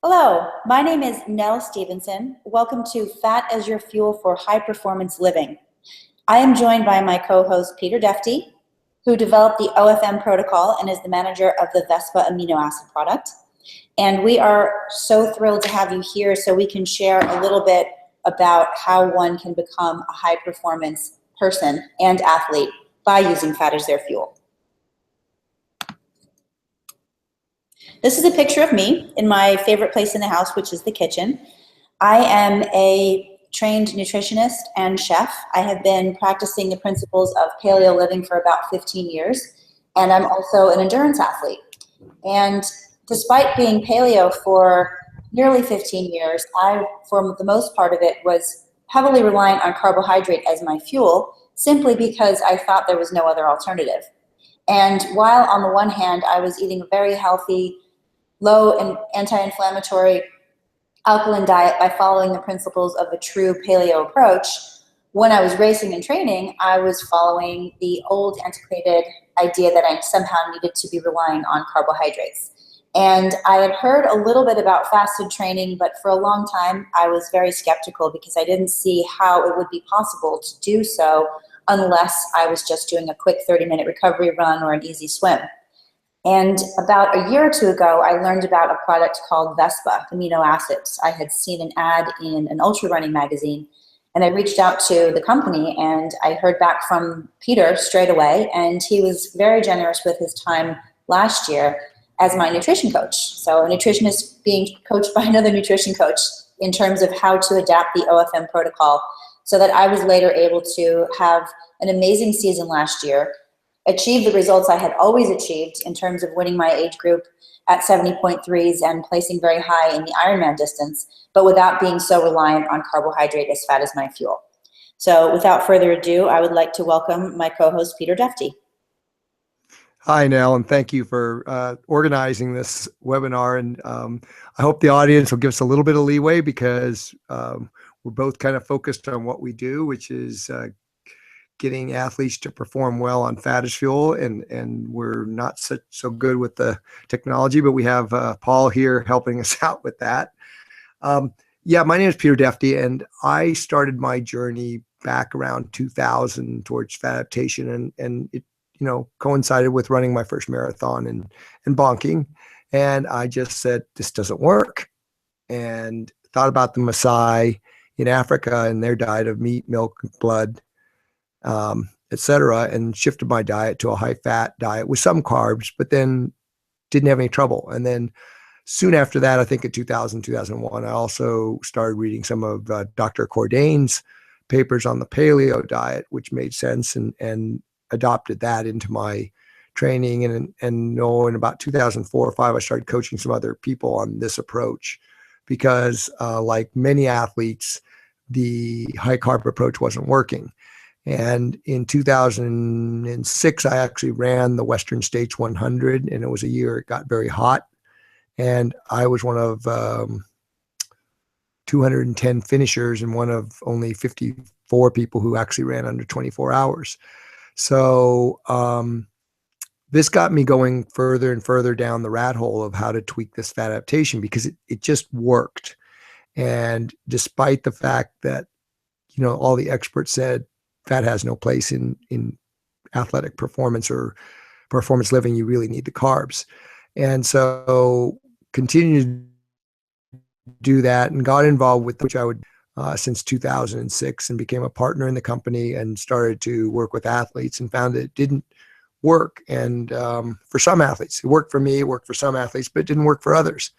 Hello, my name is Nell Stevenson. Welcome to Fat as Your Fuel for High Performance Living. I am joined by my co-host Peter Defty, who developed the OFM protocol and is the manager of the Vespa amino acid product. And we are so thrilled to have you here so we can share a little bit about how one can become a high performance person and athlete by using fat as their fuel. This is a picture of me in my favorite place in the house, which is the kitchen. I am a trained nutritionist and chef. I have been practicing the principles of paleo living for about 15 years, and I'm also an endurance athlete. And despite being paleo for nearly 15 years, I, for the most part of it, was heavily reliant on carbohydrate as my fuel, simply because I thought there was no other alternative. And while on the one hand, I was eating a very healthy, low and anti-inflammatory alkaline diet by following the principles of a true paleo approach, when I was racing and training, I was following the old antiquated idea that I somehow needed to be relying on carbohydrates. And I had heard a little bit about fasted training, but for a long time, I was very skeptical because I didn't see how it would be possible to do so unless I was just doing a quick 30-minute recovery run or an easy swim. And about a year or two ago, I learned about a product called Vespa amino acids. I had seen an ad in an ultra running magazine, and I reached out to the company, and I heard back from Peter straight away, and he was very generous with his time last year as my nutrition coach. So a nutritionist being coached by another nutrition coach in terms of how to adapt the OFM protocol, so that I was later able to have an amazing season last year, achieve the results I had always achieved in terms of winning my age group at 70.3s and placing very high in the Ironman distance, but without being so reliant on carbohydrate as fat as my fuel. So without further ado, I would like to welcome my co-host, Peter Defty. Hi, Nell, and thank you for organizing this webinar. And I hope the audience will give us a little bit of leeway because we're both kind of focused on what we do, which is getting athletes to perform well on fat as fuel, and we're not so good with the technology, but we have Paul here helping us out with that. Yeah, my name is Peter Defty, and I started my journey back around 2000 towards fat adaptation, and it coincided with running my first marathon and bonking, and I just said, this doesn't work, and thought about the Maasai in Africa and their diet of meat, milk, blood, etc., and shifted my diet to a high fat diet with some carbs, but then didn't have any trouble. And then soon after that, I think in 2000, 2001, I also started reading some of Dr. Cordain's papers on the paleo diet, which made sense, and adopted that into my training. And in about 2004 or 5, I started coaching some other people on this approach because like many athletes, the high carb approach wasn't working. And in 2006, I actually ran the Western States 100, and it was a year it got very hot. And I was one of 210 finishers and one of only 54 people who actually ran under 24 hours. So this got me going further and further down the rat hole of how to tweak this fat adaptation because it just worked. And despite the fact that, all the experts said, fat has no place in athletic performance or performance living. You really need the carbs. And so continued to do that and got involved with which I would since 2006 and became a partner in the company and started to work with athletes and found that it didn't work. And for some athletes, it worked for me, it worked for some athletes, but it didn't work for others.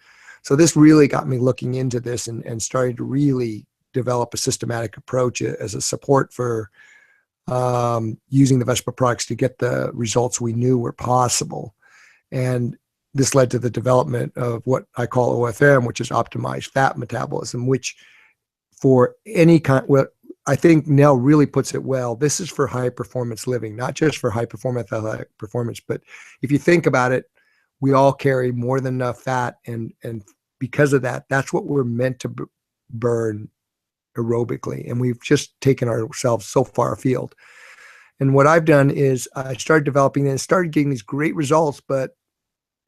So this really got me looking into this and started to really develop a systematic approach as a support for using the Vespa products to get the results we knew were possible. And this led to the development of what I call OFM, which is optimized fat metabolism, which for any kind, well, I think Nell really puts it well. This is for high performance living, not just for high performance athletic performance. But if you think about it, we all carry more than enough fat. And because of that, that's what we're meant to burn aerobically. And we've just taken ourselves so far afield. And what I've done is I started developing and started getting these great results, but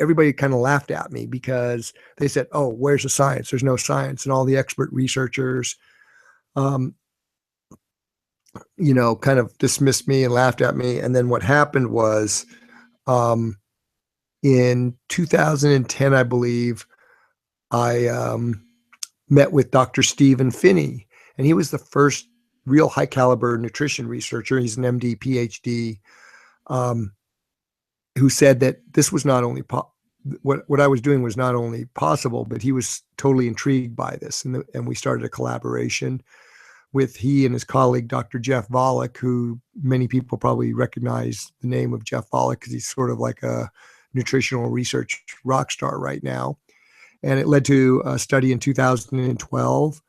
everybody kind of laughed at me because they said, "Oh, where's the science? There's no science." And all the expert researchers, um, kind of dismissed me and laughed at me. And then what happened was, um, in 2010, I believe, I met with Dr. Stephen Finney, and he was the first real high caliber nutrition researcher. He's an MD, PhD, who said that this was not only what I was doing was not only possible, but he was totally intrigued by this. And we started a collaboration with he and his colleague, Dr. Jeff Volek, who many people probably recognize the name of Jeff Volek because he's sort of like a nutritional research rock star right now. And it led to a study in 2012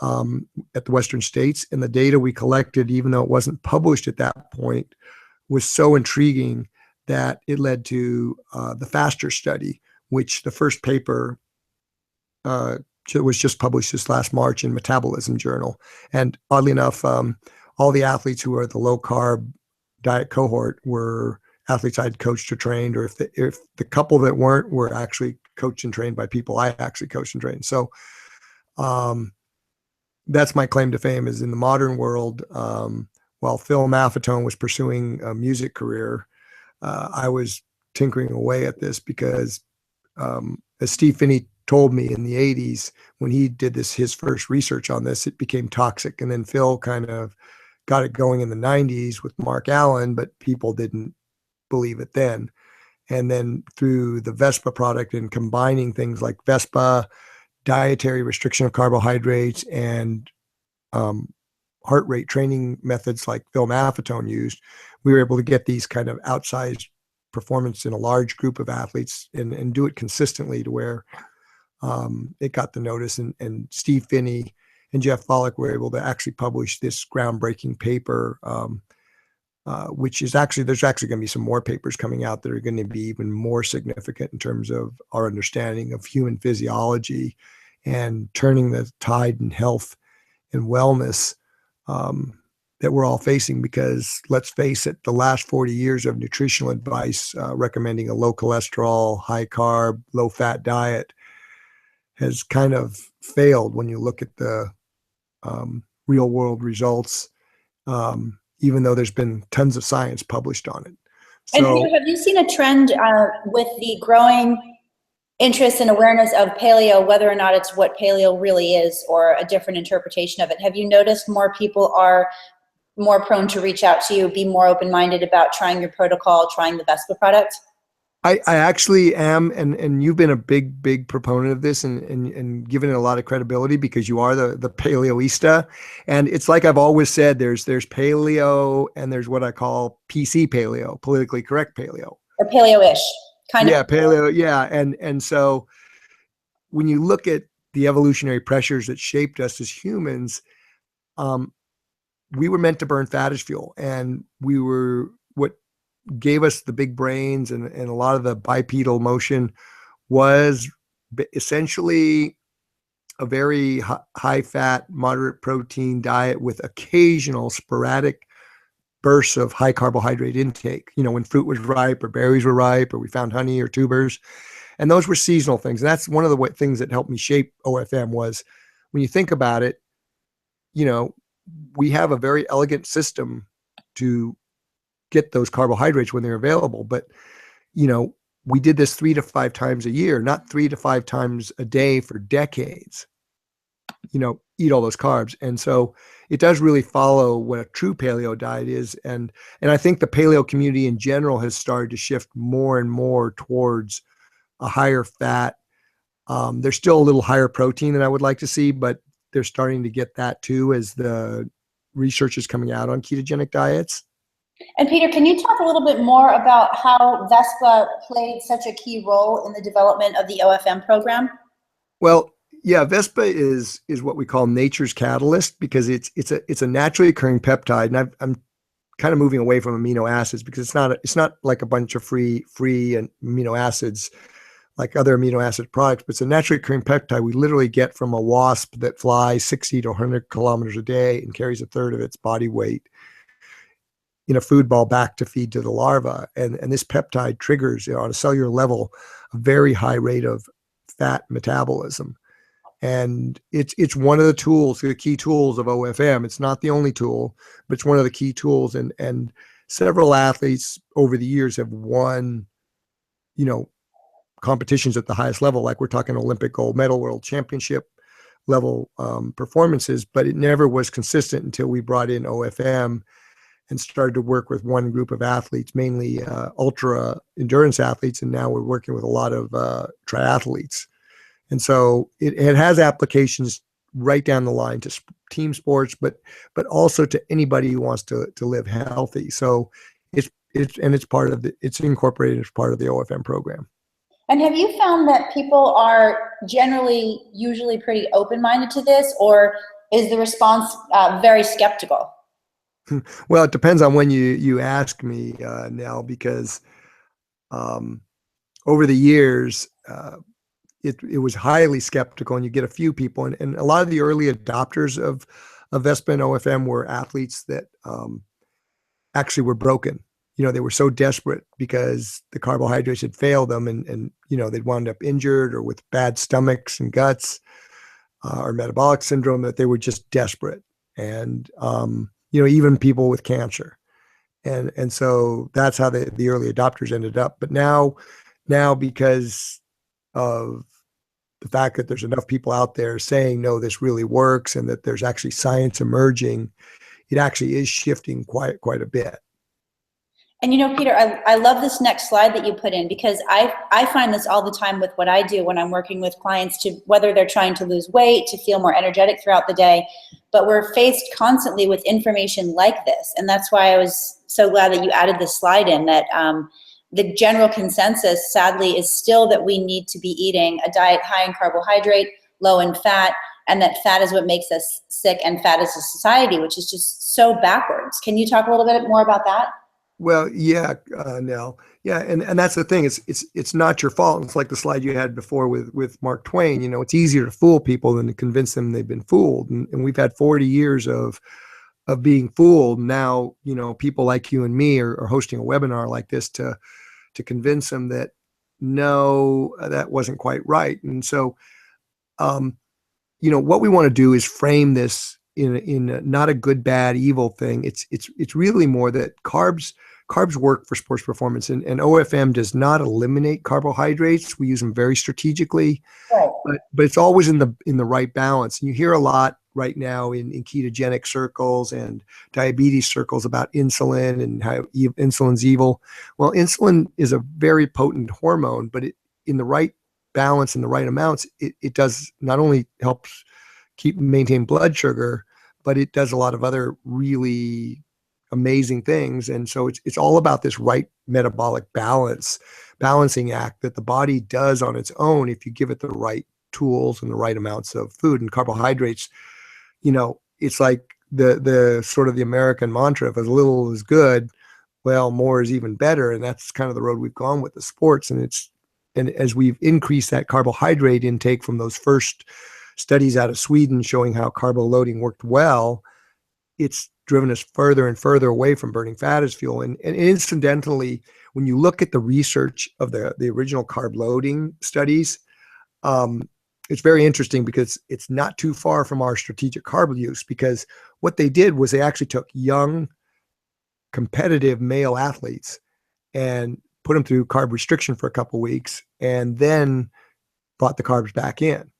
at the Western States. And the data we collected, even though it wasn't published at that point, was so intriguing that it led to the FASTER study, which the first paper was just published this last March in Metabolism journal. And oddly enough, all the athletes who are the low carb diet cohort were athletes I'd coached or trained, or if the couple that weren't were actually coached and trained by people I actually coached and trained. So that's my claim to fame, is in the modern world. While Phil Maffetone was pursuing a music career, I was tinkering away at this because, as Steve Finney told me in the 80s, when he did his first research on this, it became toxic. And then Phil kind of got it going in the 90s with Mark Allen, but people didn't believe it then. And then through the Vespa product and combining things like Vespa, dietary restriction of carbohydrates, and heart rate training methods like Phil Maffetone used, we were able to get these kind of outsized performance in a large group of athletes and do it consistently to where it got the notice. And Steve Finney and Jeff Volek were able to actually publish this groundbreaking paper, which is there's actually going to be some more papers coming out that are going to be even more significant in terms of our understanding of human physiology and turning the tide in health and wellness that we're all facing. Because let's face it, the last 40 years of nutritional advice recommending a low cholesterol, high carb, low fat diet has kind of failed when you look at the real world results, even though there's been tons of science published on it. So, and have you seen a trend with the growing interest and awareness of paleo, whether or not it's what paleo really is or a different interpretation of it? Have you noticed more people are more prone to reach out to you, be more open-minded about trying your protocol, trying the Vespa product? I actually am, and you've been a big proponent of this and given it a lot of credibility because you are the paleoista. And it's like I've always said, there's paleo and there's what I call PC paleo, politically correct paleo. Or paleo-ish, kind of. Yeah, paleo, yeah. And so when you look at the evolutionary pressures that shaped us as humans, we were meant to burn fat as fuel. And we were what gave us the big brains and a lot of the bipedal motion was essentially a very high fat, moderate protein diet with occasional sporadic bursts of high carbohydrate intake. When fruit was ripe or berries were ripe or we found honey or tubers. And those were seasonal things. And that's one of the things that helped me shape OFM was when you think about it, we have a very elegant system to get those carbohydrates when they're available. But, we did this 3 to 5 times a year, not 3 to 5 times a day for decades, eat all those carbs. And so it does really follow what a true paleo diet is. And I think the paleo community in general has started to shift more and more towards a higher fat. There's still a little higher protein than I would like to see, but they're starting to get that too as the research is coming out on ketogenic diets. And Peter, can you talk a little bit more about how Vespa played such a key role in the development of the OFM program? Well, yeah, Vespa is what we call nature's catalyst because it's a naturally occurring peptide, and I'm kind of moving away from amino acids because it's not like a bunch of free amino acids like other amino acid products, but it's a naturally occurring peptide we literally get from a wasp that flies 60 to 100 kilometers a day and carries a third of its body weight. in a food ball back to feed to the larva. And this peptide triggers, on a cellular level, a very high rate of fat metabolism. And it's one of the tools, the key tools of OFM. It's not the only tool, but it's one of the key tools. And several athletes over the years have won, competitions at the highest level, like we're talking Olympic gold medal, world championship level performances, but it never was consistent until we brought in OFM and started to work with one group of athletes, mainly ultra endurance athletes. And now we're working with a lot of triathletes. And so it has applications right down the line to team sports, but also to anybody who wants to live healthy. So it's incorporated as part of the OFM program. And have you found that people are usually pretty open-minded to this, or is the response very skeptical? Well, it depends on when you ask me, Nell, because over the years, it was highly skeptical, and you get a few people, and a lot of the early adopters of Vespa and OFM were athletes that actually were broken. They were so desperate because the carbohydrates had failed them, and they'd wound up injured or with bad stomachs and guts or metabolic syndrome, that they were just desperate. And even people with cancer, and so that's how the early adopters ended up. But now because of the fact that there's enough people out there saying, no, this really works, and that there's actually science emerging, it actually is shifting quite a bit. And Peter, I love this next slide that you put in, because I find this all the time with what I do when I'm working with clients, to whether they're trying to lose weight, to feel more energetic throughout the day, but we're faced constantly with information like this. And that's why I was so glad that you added this slide in, that the general consensus, sadly, is still that we need to be eating a diet high in carbohydrate, low in fat, and that fat is what makes us sick, and fat is a society, which is just so backwards. Can you talk a little bit more about that? Well, yeah, Nell. Yeah, and that's the thing. It's not your fault. It's like the slide you had before with Mark Twain. It's easier to fool people than to convince them they've been fooled. And we've had 40 years of being fooled. Now, people like you and me are hosting a webinar like this to convince them that no, that wasn't quite right. And so, what we want to do is frame this in a, not a good, bad, evil thing. It's really more that carbs work for sports performance, and OFM does not eliminate carbohydrates. We use them very strategically, right. but it's always in the right balance. And you hear a lot right now in ketogenic circles and diabetes circles about insulin and how insulin's evil. Well, insulin is a very potent hormone, but in the right balance and the right amounts, it does not only helps maintain blood sugar, but it does a lot of other really amazing things. And so it's all about this right metabolic balancing act that the body does on its own if you give it the right tools and the right amounts of food. And carbohydrates, it's like the sort of the American mantra, if as little is good, well, more is even better. And that's kind of the road we've gone with the sports. And as we've increased that carbohydrate intake from those first studies out of Sweden showing how carbo loading worked well, it's driven us further and further away from burning fat as fuel. And incidentally, when you look at the research of the original carb loading studies, it's very interesting because it's not too far from our strategic carb use, because what they did was they actually took young, competitive male athletes and put them through carb restriction for a couple of weeks and then brought the carbs back in.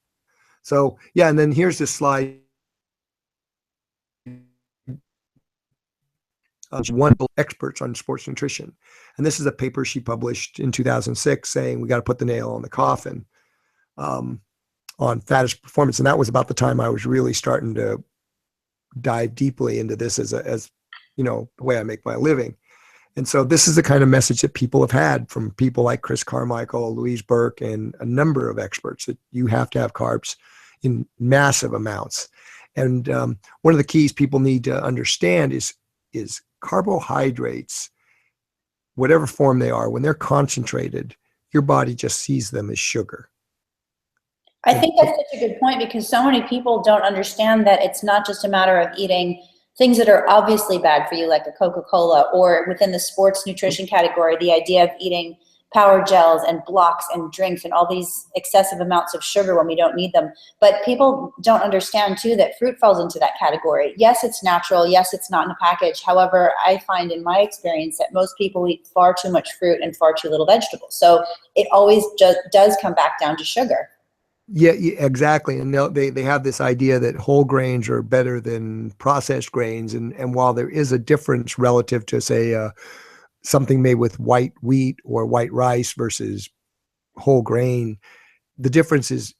So, yeah, and then here's this slide. One experts on sports nutrition. And this is a paper she published in 2006 saying we got to put the nail on the coffin on fat as performance. And that was about the time I was really starting to dive deeply into this as the way I make my living. And so this is the kind of message that people have had from people like Chris Carmichael, Louise Burke, and a number of experts, that you have to have carbs in massive amounts. And one of the keys people need to understand is carbohydrates, whatever form they are, when they're concentrated, your body just sees them as sugar. I think that's such a good point, because so many people don't understand that it's not just a matter of eating things that are obviously bad for you, like a Coca-Cola, or within the sports nutrition category, the idea of eating power gels and blocks and drinks and all these excessive amounts of sugar when we don't need them. But people don't understand too that fruit falls into that category. Yes, it's natural. Yes, it's not in a package. However, I find in my experience that most people eat far too much fruit and far too little vegetables. So it always just does come back down to sugar. Yeah, exactly. And they have this idea that whole grains are better than processed grains. And while there is a difference relative to, say, something made with white wheat or white rice versus whole grain, the difference is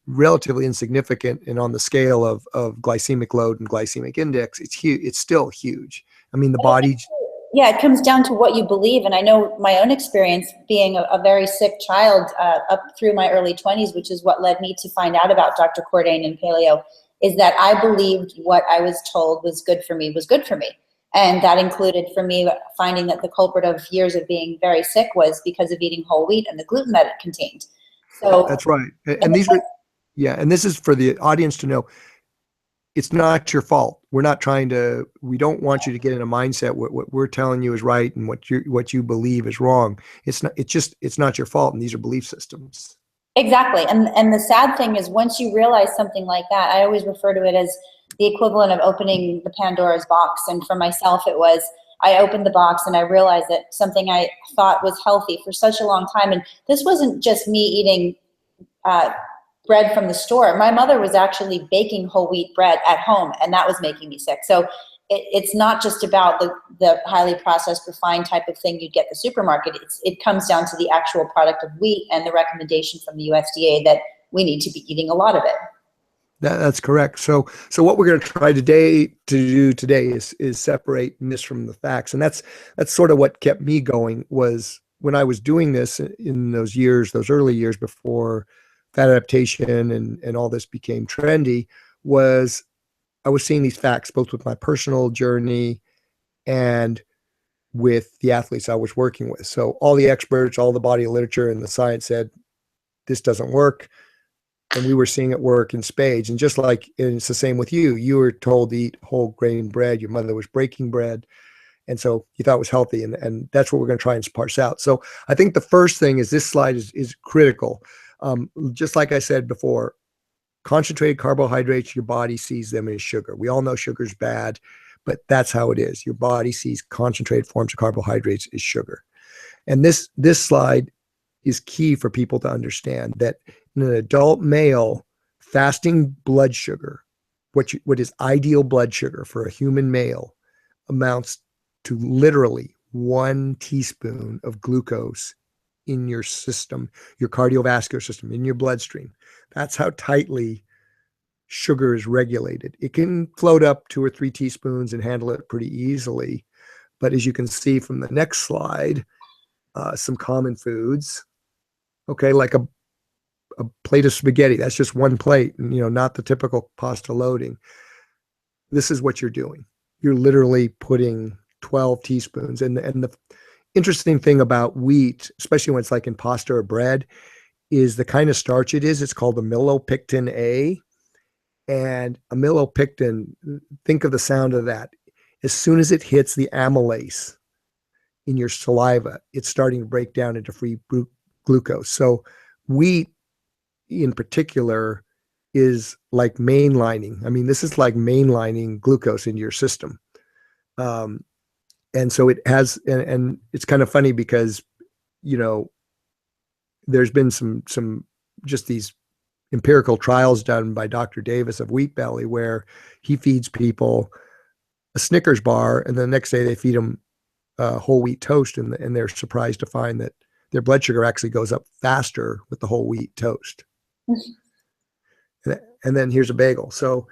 relatively insignificant. And on the scale of glycemic load and glycemic index, it's huge. It's still huge. I mean, the body. Yeah, it comes down to what you believe. And I know my own experience being a very sick child up through my early 20s, which is what led me to find out about Dr. Cordain and paleo, is that I believed what I was told was good for me was good for me. And that included for me finding that the culprit of years of being very sick was because of eating whole wheat and the gluten that it contained. So that's right. And these are, yeah, and this is for the audience to know, it's not your fault. We don't want you to get in a mindset what we're telling you is right and what you believe is wrong. It's not your fault. And these are belief systems. Exactly. And the sad thing is, once you realize something like that, I always refer to it as the equivalent of opening the Pandora's box. And for myself, it was, I opened the box and I realized that something I thought was healthy for such a long time. And this wasn't just me eating bread from the store. My mother was actually baking whole wheat bread at home, and that was making me sick. So it's not just about the highly processed, refined type of thing you'd get at the supermarket. It comes down to the actual product of wheat and the recommendation from the USDA that we need to be eating a lot of it. That's correct. So what we're going to try to do today is separate myths from the facts, and that's sort of what kept me going. Was when I was doing this in those early years before fat adaptation and all this became trendy, was I was seeing these facts both with my personal journey and with the athletes I was working with. So all the experts, all the body of literature and the science said this doesn't work. And we were seeing it work in spades. And just like, and it's the same with you. You were told to eat whole grain bread. Your mother was breaking bread. And so you thought it was healthy. And that's what we're going to try and parse out. So I think the first thing is this slide is critical. Just like I said before, concentrated carbohydrates, your body sees them as sugar. We all know sugar's bad, but that's how it is. Your body sees concentrated forms of carbohydrates as sugar. And this slide is key for people to understand that in an adult male, fasting blood sugar, what is ideal blood sugar for a human male, amounts to literally 1 teaspoon of glucose in your system, your cardiovascular system, in your bloodstream. That's how tightly sugar is regulated. It can float up 2 or 3 teaspoons and handle it pretty easily. But as you can see from the next slide, some common foods, okay, like a plate of spaghetti, that's just 1 plate, and not the typical pasta loading. This is what you're doing. You're literally putting 12 teaspoons. And the interesting thing about wheat, especially when it's like in pasta or bread, is the kind of starch it is. It's called amylopectin A. And amylopectin, think of the sound of that. As soon as it hits the amylase in your saliva, it's starting to break down into free glucose. So wheat in particular is like mainlining. I mean, this is like mainlining glucose into your system. And so it has, and it's kind of funny because, there's been some just these empirical trials done by Dr. Davis of Wheat Belly, where he feeds people a Snickers bar, and the next day they feed them whole wheat toast, and they're surprised to find that their blood sugar actually goes up faster with the whole wheat toast. And then here's a bagel. So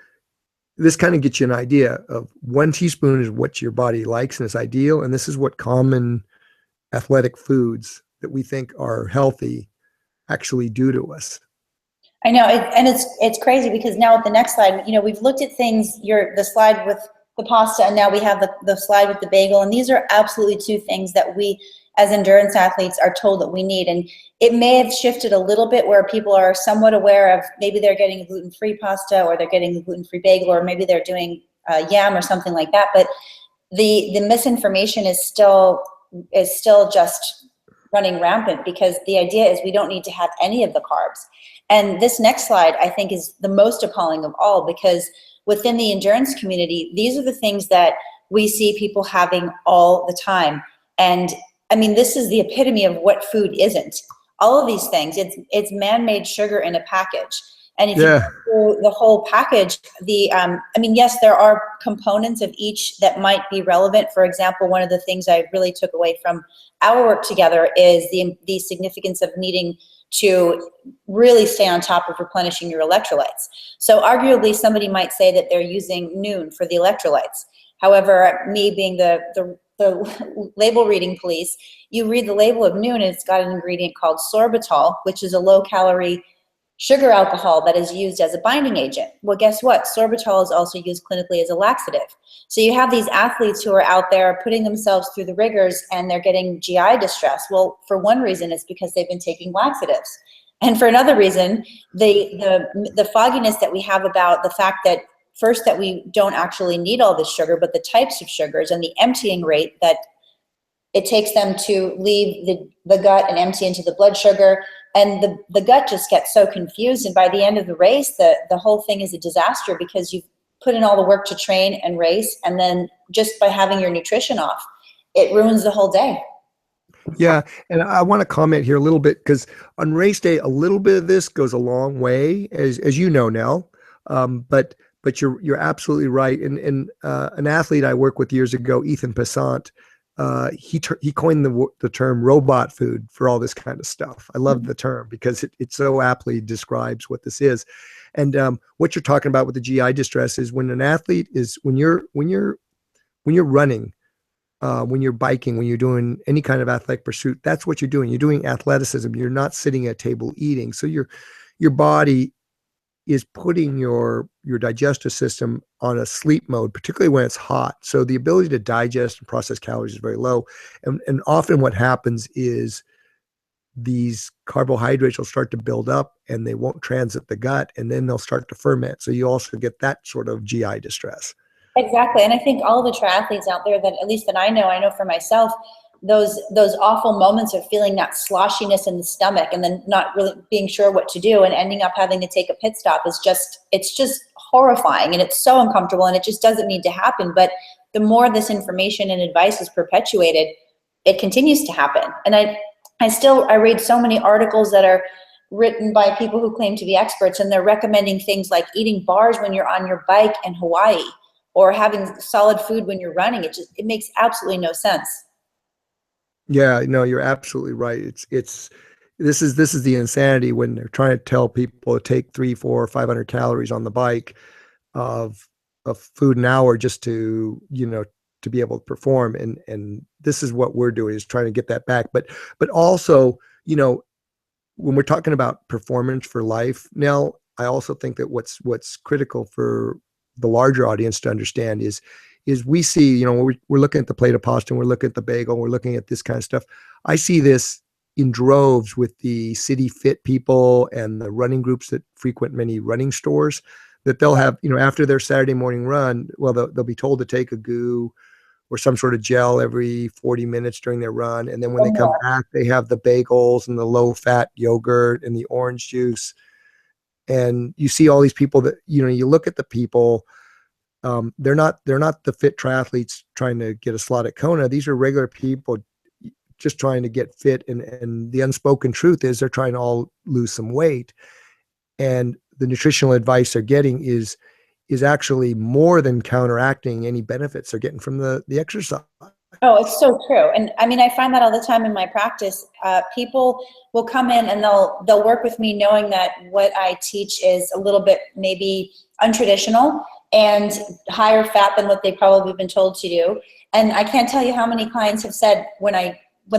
this kind of gets you an idea of 1 teaspoon is what your body likes and is ideal. And this is what common athletic foods that we think are healthy actually do to us. I know, and it's crazy because now with the next slide, we've looked at things, the slide with the pasta, and now we have the slide with the bagel, and these are absolutely 2 things that we as endurance athletes are told that we need. And it may have shifted a little bit where people are somewhat aware of maybe they're getting a gluten-free pasta, or they're getting a gluten-free bagel, or maybe they're doing yam or something like that. But the misinformation is still just running rampant, because the idea is we don't need to have any of the carbs. And this next slide, I think, is the most appalling of all, because within the endurance community, these are the things that we see people having all the time. And I mean, this is the epitome of what food isn't. All of these things, it's man-made sugar in a package. And if you go through the whole package, I mean, yes, there are components of each that might be relevant. For example, one of the things I really took away from our work together is the significance of needing to really stay on top of replenishing your electrolytes. So arguably, somebody might say that they're using Noon for the electrolytes. However, me being the label reading police, you read the label of Noon and it's got an ingredient called sorbitol, which is a low-calorie sugar alcohol that is used as a binding agent. Well, guess what? Sorbitol is also used clinically as a laxative. So you have these athletes who are out there putting themselves through the rigors and they're getting GI distress. Well, for one reason, it's because they've been taking laxatives. And for another reason, the fogginess that we have about the fact that, first, that we don't actually need all this sugar, but the types of sugars and the emptying rate that it takes them to leave the gut and empty into the blood sugar. And the gut just gets so confused. And by the end of the race, the whole thing is a disaster, because you've put in all the work to train and race. And then just by having your nutrition off, it ruins the whole day. Yeah. And I want to comment here a little bit, because on race day, a little bit of this goes a long way, as you know, Nell. But you're absolutely right. And an athlete I worked with years ago, Ethan Passant, he coined the term robot food for all this kind of stuff. I love the term because it so aptly describes what this is. And what you're talking about with the GI distress is when an athlete is, when you're running, when you're biking, when you're doing any kind of athletic pursuit, that's what you're doing. You're doing athleticism. You're not sitting at a table eating. So your body is putting your digestive system on a sleep mode, particularly when it's hot. So the ability to digest and process calories is very low. And often what happens is these carbohydrates will start to build up and they won't transit the gut, and then they'll start to ferment. So you also get that sort of GI distress. Exactly. And I think all the triathletes out there, that at least that I know for myself, those awful moments of feeling that sloshiness in the stomach and then not really being sure what to do and ending up having to take a pit stop it's just horrifying, and it's so uncomfortable, and it just doesn't need to happen. But the more this information and advice is perpetuated, it continues to happen. And I read so many articles that are written by people who claim to be experts, and they're recommending things like eating bars when you're on your bike in Hawaii, or having solid food when you're running. It makes absolutely no sense. Yeah, no, you're absolutely right. This is the insanity when they're trying to tell people to take 300, 400, 500 calories on the bike of food an hour just to be able to perform. And this is what we're doing, is trying to get that back. But also, when we're talking about performance for life, Nell, I also think that what's critical for the larger audience to understand is we see, we're looking at the plate of pasta, and we're looking at the bagel, we're looking at this kind of stuff. I see this in droves with the city fit people and the running groups that frequent many running stores, that they'll have, after their Saturday morning run, well, they'll be told to take a goo or some sort of gel every 40 minutes during their run. And then when they come back, they have the bagels and the low fat yogurt and the orange juice. And you see all these people that, you look at the people, they're not the fit triathletes trying to get a slot at Kona. These are regular people just trying to get fit. And the unspoken truth is they're trying to all lose some weight. And the nutritional advice they're getting is actually more than counteracting any benefits they're getting from the exercise. Oh, it's so true. And I mean, I find that all the time in my practice. People will come in and they'll work with me knowing that what I teach is a little bit maybe untraditional and higher fat than what they've probably been told to do. And I can't tell you how many clients have said when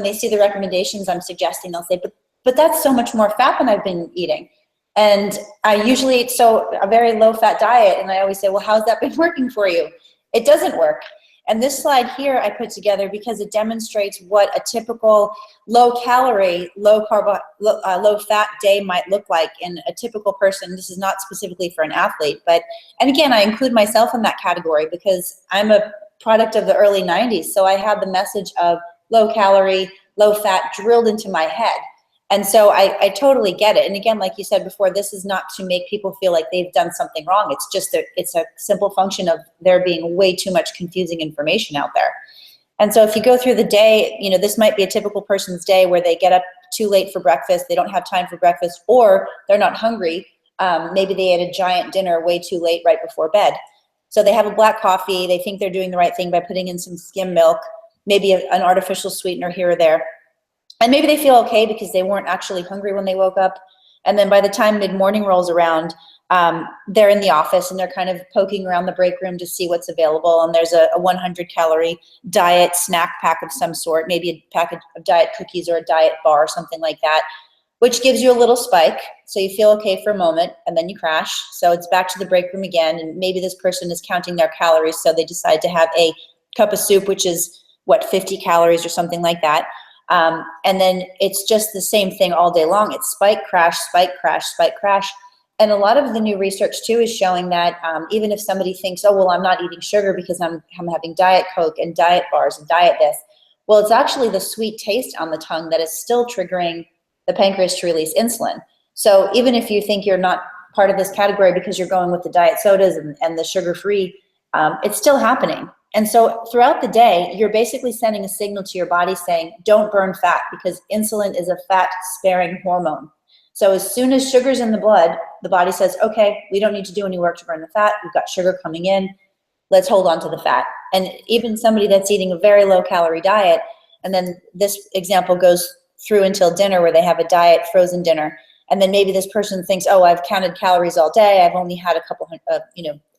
they see the recommendations I'm suggesting, they'll say, but that's so much more fat than I've been eating. And I usually eat a very low fat diet. And I always say, well, how's that been working for you? It doesn't work. And this slide here I put together because it demonstrates what a typical low-calorie, low-fat day might look like in a typical person. This is not specifically for an athlete, but, and again, I include myself in that category because I'm a product of the early 90s, so I had the message of low-calorie, low-fat drilled into my head. And so I totally get it. And again, like you said before, this is not to make people feel like they've done something wrong. It's just that it's a simple function of there being way too much confusing information out there. And so if you go through the day, you know, this might be a typical person's day where they get up too late for breakfast, they don't have time for breakfast, or they're not hungry. Maybe they ate a giant dinner way too late right before bed. So they have a black coffee, they think they're doing the right thing by putting in some skim milk, maybe an artificial sweetener here or there. And maybe they feel okay because they weren't actually hungry when they woke up. And then by the time mid-morning rolls around, they're in the office and they're kind of poking around the break room to see what's available. And there's a 100-calorie diet snack pack of some sort, maybe a package of diet cookies or a diet bar or something like that, which gives you a little spike. So you feel okay for a moment and then you crash. So it's back to the break room again. And maybe this person is counting their calories. So they decide to have a cup of soup, which is what, 50 calories or something like that. And then it's just the same thing all day long. It's spike, crash, spike, crash, spike, crash. And a lot of the new research too is showing that even if somebody thinks, oh, well, I'm not eating sugar because I'm having Diet Coke and diet bars and diet this. Well, it's actually the sweet taste on the tongue that is still triggering the pancreas to release insulin. So even if you think you're not part of this category because you're going with the diet sodas and the sugar-free, it's still happening. And so throughout the day, you're basically sending a signal to your body saying, don't burn fat, because insulin is a fat-sparing hormone. So as soon as sugar's in the blood, the body says, okay, we don't need to do any work to burn the fat. We've got sugar coming in. Let's hold on to the fat. And even somebody that's eating a very low-calorie diet, and then this example goes through until dinner where they have a diet frozen dinner. And then maybe this person thinks, oh, I've counted calories all day. I've only had a couple of,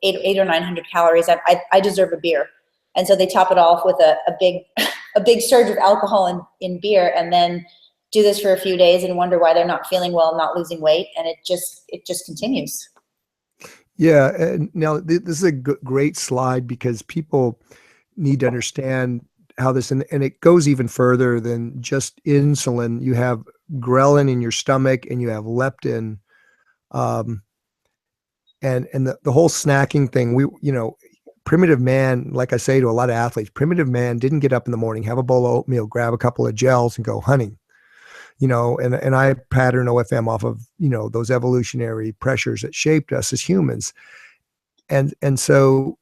800 or 900 calories. I deserve a beer. And so they top it off with a big surge of alcohol in beer, and then do this for a few days and wonder why they're not feeling well, not losing weight. And it just continues. Yeah. And now this is a great slide because people need to understand how this, and it goes even further than just insulin. You have ghrelin in your stomach and you have leptin. And the whole snacking thing, primitive man, like I say to a lot of athletes, primitive man didn't get up in the morning, have a bowl of oatmeal, grab a couple of gels and go hunting, and I pattern OFM off of, those evolutionary pressures that shaped us as humans. And so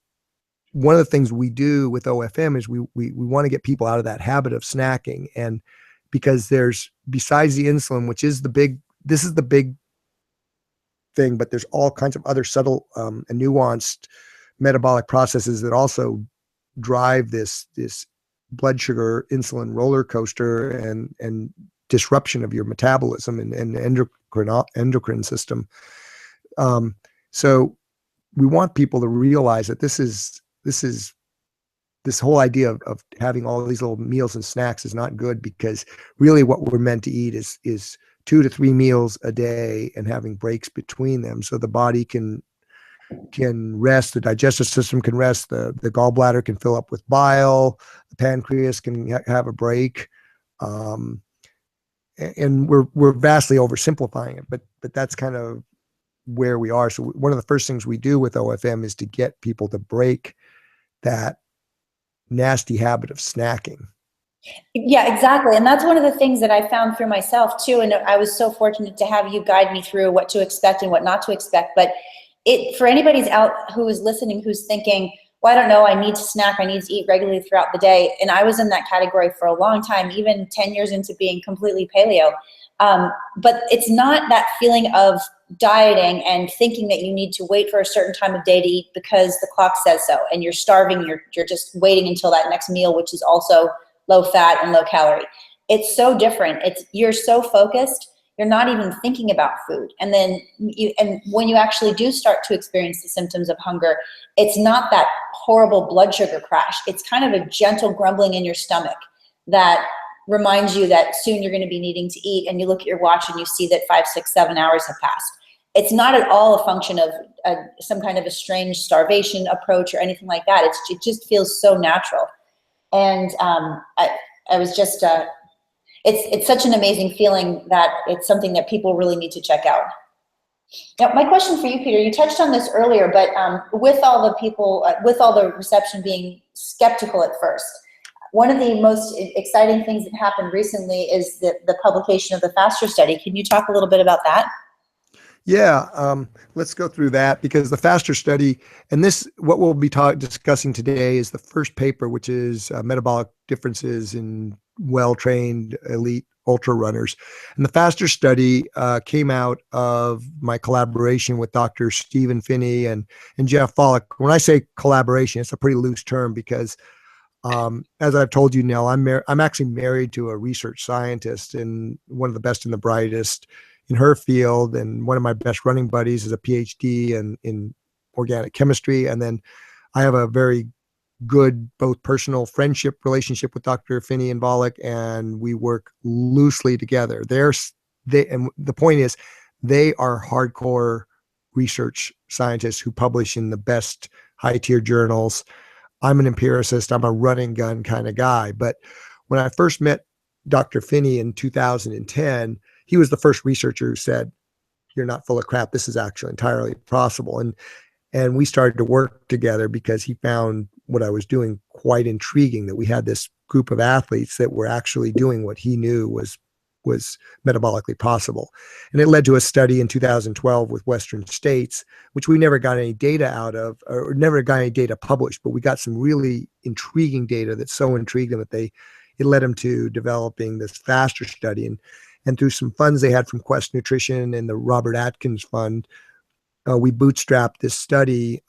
one of the things we do with OFM is we want to get people out of that habit of snacking. And because there's, besides the insulin, which is this is the big thing, but there's all kinds of other subtle and nuanced metabolic processes that also drive this blood sugar insulin roller coaster and disruption of your metabolism and endocrine system. So we want people to realize that this whole idea of having all these little meals and snacks is not good, because really what we're meant to eat is 2 to 3 meals a day and having breaks between them so the body can rest, the digestive system can rest, the gallbladder can fill up with bile, the pancreas can have a break. And we're vastly oversimplifying it, but that's kind of where we are. So one of the first things we do with OFM is to get people to break that nasty habit of snacking. Yeah, exactly. And that's one of the things that I found through myself too. And I was so fortunate to have you guide me through what to expect and what not to expect. But for anybody's out who is listening, who's thinking, well, I don't know, I need to snack, I need to eat regularly throughout the day. And I was in that category for a long time, even 10 years into being completely paleo. But it's not that feeling of dieting and thinking that you need to wait for a certain time of day to eat because the clock says so, and you're starving, you're just waiting until that next meal, which is also low fat and low calorie. It's so different. You're so focused, you're not even thinking about food. And then when you actually do start to experience the symptoms of hunger, it's not that horrible blood sugar crash. It's kind of a gentle grumbling in your stomach that reminds you that soon you're going to be needing to eat, and you look at your watch and you see that 5, 6, 7 hours have passed. it's not at all a function of some kind of a strange starvation approach or anything like that. It just feels so natural. And I was just, it's such an amazing feeling that it's something that people really need to check out. Now, my question for you, Peter, you touched on this earlier, but with all the people, with all the reception being skeptical at first, one of the most exciting things that happened recently is the publication of the FASTER study. Can you talk a little bit about that? Yeah, let's go through that, because the FASTER study, and this, what we'll be discussing today, is the first paper, which is metabolic differences in well-trained elite ultra runners. And the FASTER study came out of my collaboration with Dr. Stephen Finney and Jeff Follick. When I say collaboration, it's a pretty loose term, because as I've told you, Nell, I'm actually married to a research scientist, and one of the best and the brightest in her field. And one of my best running buddies is a PhD in organic chemistry. And then I have a very good, both personal friendship relationship with Dr. Finney and Volek, and we work loosely together. And the point is, they are hardcore research scientists who publish in the best high-tier journals. I'm an empiricist. I'm a running gun kind of guy. But when I first met Dr. Finney in 2010, he was the first researcher who said, "You're not full of crap. This is actually entirely possible." And we started to work together because he found what I was doing quite intriguing, that we had this group of athletes that were actually doing what he knew was metabolically possible. And it led to a study in 2012 with Western states, which we never got any data out of, or never got any data published, but we got some really intriguing data that so intrigued them that it led them to developing this FASTER study. And through some funds they had from Quest Nutrition and the Robert Atkins Fund, we bootstrapped this study,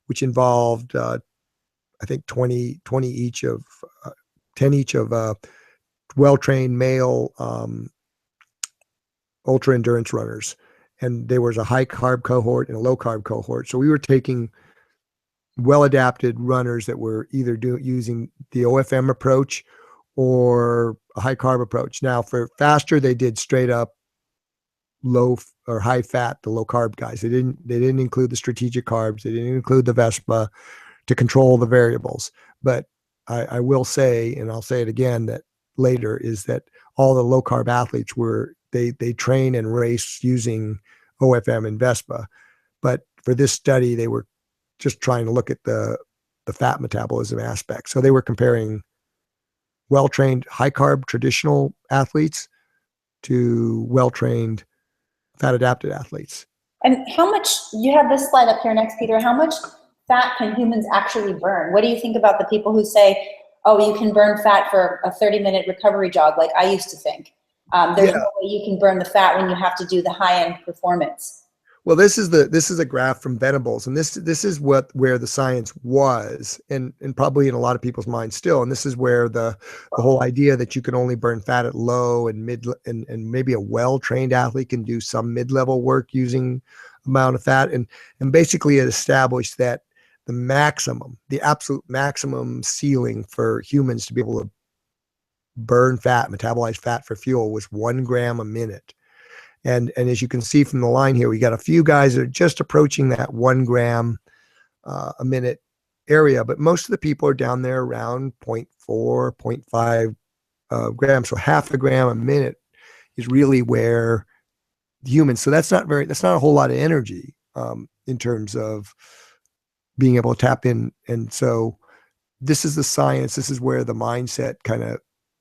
which involved, I think 10 each of well-trained male ultra endurance runners. And there was a high carb cohort and a low carb cohort. So we were taking well-adapted runners that were either using the OFM approach or a high carb approach. Now for FASTER, they did straight up low or high fat, the low carb guys. They didn't include the strategic carbs. They didn't include the Vespa to control the variables. But I will say, and I'll say it again, that later, is that all the low carb athletes they train and race using OFM and Vespa. But for this study, they were just trying to look at the fat metabolism aspect. So they were comparing well-trained high carb traditional athletes to well-trained fat adapted athletes. And how much, you have this slide up here next, Peter, how much fat can humans actually burn? What do you think about the people who say, oh, you can burn fat for a 30-minute recovery jog, like I used to think? There's no way you can burn the fat when you have to do the high-end performance. Well, this is a graph from Venables, and this is where the science was, and probably in a lot of people's minds still. And this is where the whole idea that you can only burn fat at low and mid, and maybe a well-trained athlete can do some mid-level work using amount of fat, and basically it established that the absolute maximum ceiling for humans to be able to burn fat, metabolize fat for fuel, was 1 gram a minute. And as you can see from the line here, we got a few guys that are just approaching that 1 gram a minute area, but most of the people are down there around 0.4, 0.5 grams. So half a gram a minute is really where humans. So that's not a whole lot of energy in terms of being able to tap in. And so this is the science. This is where the mindset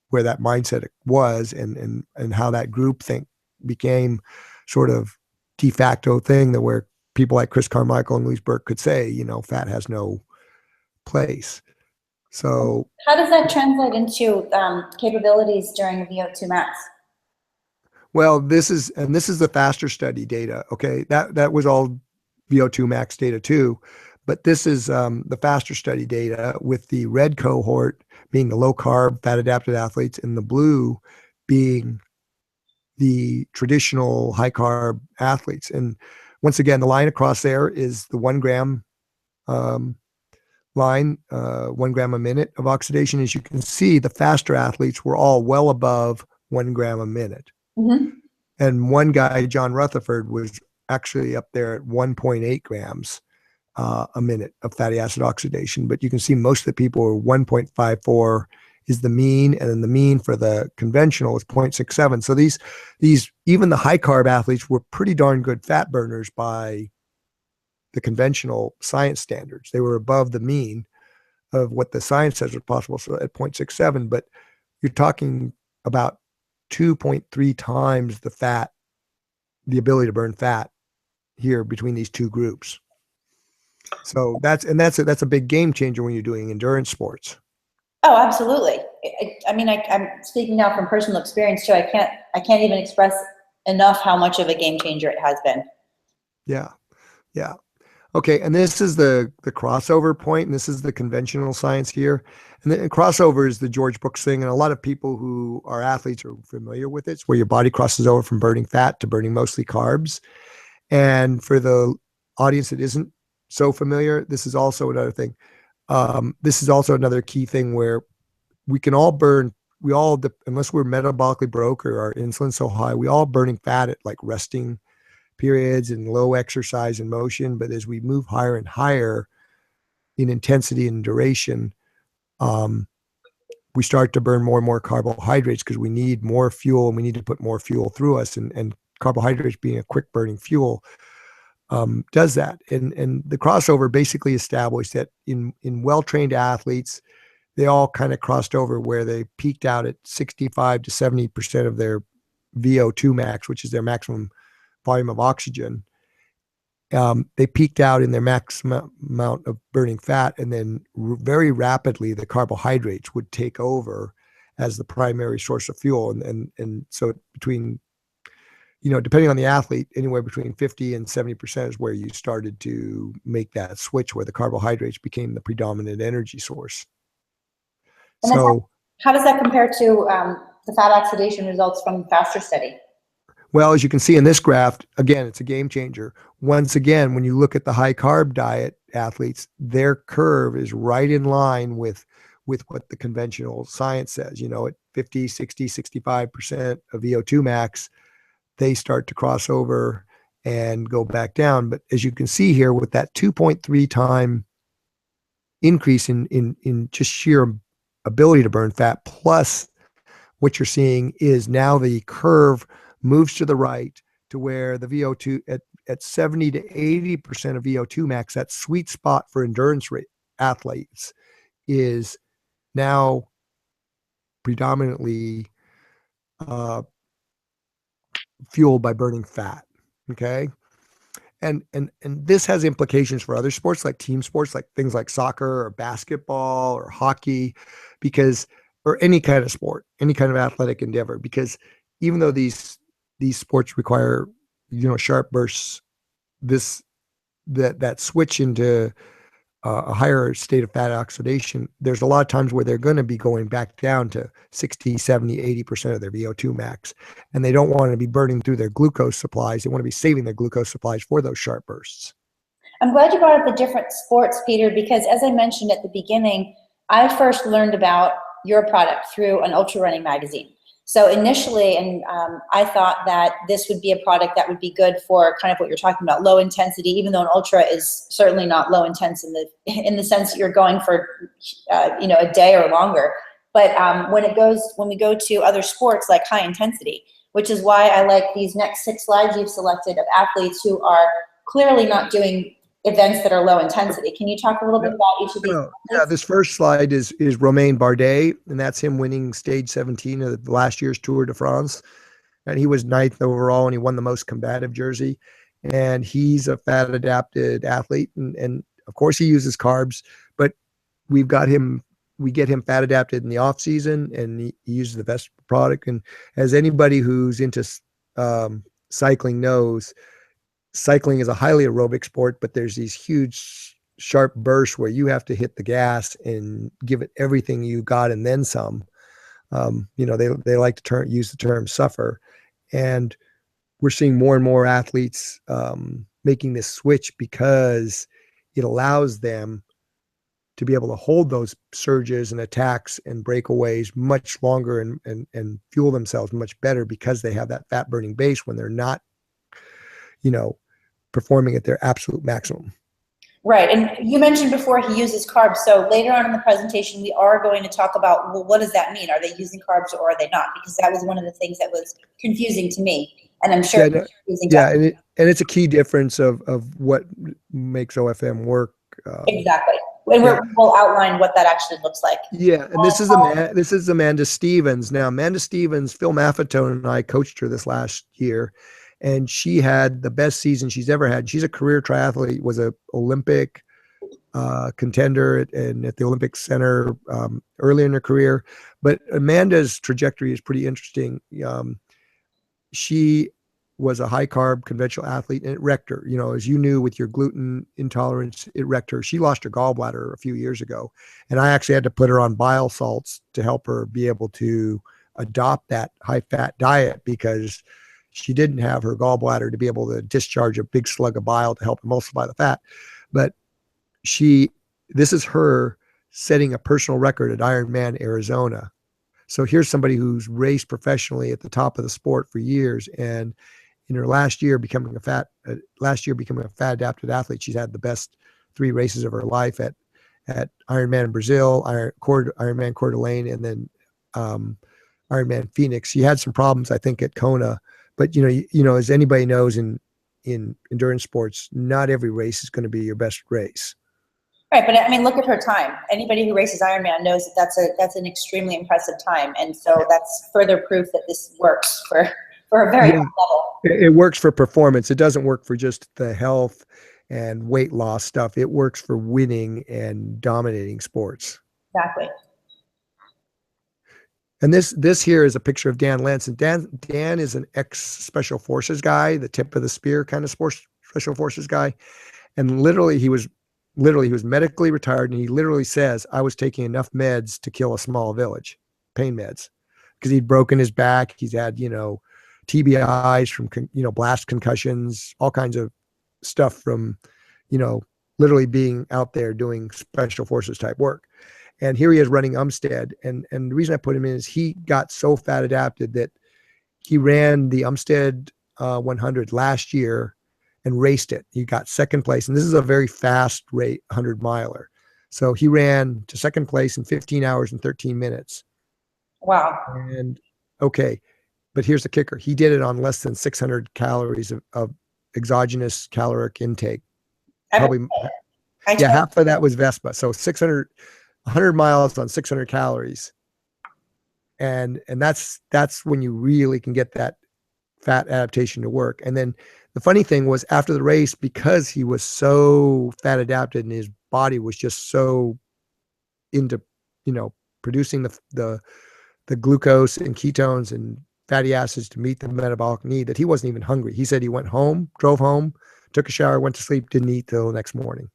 where that mindset was, and how that group think became sort of de facto thing, that where people like Chris Carmichael and Louise Burke could say, fat has no place. So how does that translate into capabilities during VO2 max? Well, this is the FASTER study data. Okay. That was all VO2 max data too, but this is the FASTER study data, with the red cohort being the low carb fat adapted athletes and the blue being the traditional high carb athletes. And once again, the line across there is the 1 gram line, 1 gram a minute of oxidation. As you can see, the FASTER athletes were all well above 1 gram a minute. Mm-hmm. And one guy, John Rutherford, was actually up there at 1.8 grams a minute of fatty acid oxidation. But you can see most of the people are 1.54 is the mean, and then the mean for the conventional is 0.67. So these even the high carb athletes were pretty darn good fat burners by the conventional science standards. They were above the mean of what the science says was possible, so at 0.67. But you're talking about 2.3 times the fat, the ability to burn fat here between these two groups. So that's a big game changer when you're doing endurance sports. Oh, absolutely. I mean, I'm speaking now from personal experience too. I can't even express enough how much of a game changer it has been. Yeah. Yeah. Okay. And this is the crossover point, and this is the conventional science here. And the crossover is the George Brooks thing. And a lot of people who are athletes are familiar with it. It's where your body crosses over from burning fat to burning mostly carbs. And for the audience that isn't so familiar, this is also another thing. This is also another key thing where we can all burn, unless we're metabolically broke or our insulin's so high, we all burning fat at like resting periods and low exercise and motion. But as we move higher and higher in intensity and duration, we start to burn more and more carbohydrates because we need more fuel and we need to put more fuel through us. And carbohydrates being a quick burning fuel does that. And the crossover basically established that in well-trained athletes, they all kind of crossed over where they peaked out at 65 to 70% of their VO2 max, which is their maximum volume of oxygen. They peaked out in their maximum amount of burning fat, and then very rapidly the carbohydrates would take over as the primary source of fuel. And so between, depending on the athlete, anywhere between 50 and 70% is where you started to make that switch where the carbohydrates became the predominant energy source. And so how does that compare to the fat oxidation results from the faster study? Well, as you can see in this graph, again, it's a game changer. Once again, when you look at the high carb diet athletes, their curve is right in line with what the conventional science says. At 50, 60, 65% of VO2 max, they start to cross over and go back down. But as you can see here, with that 2.3 time increase in just sheer ability to burn fat, plus what you're seeing is now the curve moves to the right to where the VO2 at 70 to 80% of VO2 max, that sweet spot for endurance athletes, is now predominantly fueled by burning fat. Okay. And this has implications for other sports, like team sports, like things like soccer or basketball or hockey, or any kind of sport, any kind of athletic endeavor, because even though these sports require, sharp bursts, that switch into a higher state of fat oxidation, there's a lot of times where they're going to be going back down to 60, 70, 80% of their VO2 max. And they don't want to be burning through their glucose supplies. They want to be saving their glucose supplies for those sharp bursts. I'm glad you brought up the different sports, Peter, because as I mentioned at the beginning, I first learned about your product through an ultra running magazine. So initially, and I thought that this would be a product that would be good for kind of what you're talking about, low intensity, even though an ultra is certainly not low intense in the sense that you're going for, a day or longer. But when we go to other sports like high intensity, which is why I like these next 6 slides you've selected of athletes who are clearly not doing events that are low intensity. Can you talk a little bit about each of these? Yeah, this first slide is Romain Bardet, and that's him winning stage 17 of last year's Tour de France. And he was 9th overall, and he won the most combative jersey. And he's a fat adapted athlete. And of course he uses carbs, but we get him fat adapted in the off season, and he uses the Vespa product. And as anybody who's into cycling knows, cycling is a highly aerobic sport, but there's these huge sharp bursts where you have to hit the gas and give it everything you got and then some. They like to use the term suffer. And we're seeing more and more athletes making this switch because it allows them to be able to hold those surges and attacks and breakaways much longer and fuel themselves much better because they have that fat burning base when they're not, performing at their absolute maximum. Right. And you mentioned before he uses carbs. So later on in the presentation, we are going to talk about, well, what does that mean? Are they using carbs or are they not? Because that was one of the things that was confusing to me. And I'm sure Yeah, confusing yeah, and it's a key difference of what makes OFM work. Exactly. And we'll outline what that actually looks like. Yeah, and this is Amanda Stevens. Now, Amanda Stevens, Phil Maffetone and I coached her this last year, and she had the best season she's ever had. She's a career triathlete, was a Olympic contender at the Olympic Center early in her career. But Amanda's trajectory is pretty interesting. She was a high carb conventional athlete, and it wrecked her. You know, as you knew, with your gluten intolerance, it wrecked her. She lost her gallbladder a few years ago, and I actually had to put her on bile salts to help her be able to adopt that high fat diet, because she didn't have her gallbladder to be able to discharge a big slug of bile to help emulsify the fat. But this is her setting a personal record at Ironman Arizona. So here's somebody who's raced professionally at the top of the sport for years, and in her last year becoming a fat adapted athlete, she's had the best 3 races of her life at Ironman Brazil, Ironman Coeur d'Alene, and then Ironman Phoenix. She had some problems, I think, at Kona, but you know, as anybody knows in endurance sports, not every race is going to be your best race. Right, but I mean, look at her time. Anybody who races Ironman knows that that's an extremely impressive time, and so that's further proof that this works for a very high level. It works for performance. It doesn't work for just the health and weight loss stuff. It works for winning and dominating sports. Exactly. And this here is a picture of Dan Lentz. And Dan is an ex-special forces guy, the tip of the spear kind of special forces guy. And literally he was medically retired, and he literally says, I was taking enough meds to kill a small village, pain meds, because he'd broken his back. He's had, TBIs from, blast concussions, all kinds of stuff from, literally being out there doing special forces type work. And here he is running Umstead. And the reason I put him in is he got so fat adapted that he ran the Umstead 100 last year and raced it. He got second place. And this is a very fast rate 100 miler. So he ran to second place in 15 hours and 13 minutes. Wow. And okay, but here's the kicker. He did it on less than 600 calories of exogenous caloric intake. Probably, half of that was Vespa. So 100 miles on 600 calories. And that's when you really can get that fat adaptation to work. And then the funny thing was, after the race, because he was so fat adapted and his body was just so into, producing the glucose and ketones and fatty acids to meet the metabolic need, that he wasn't even hungry. He said he went home, drove home, took a shower, went to sleep, didn't eat till the next morning.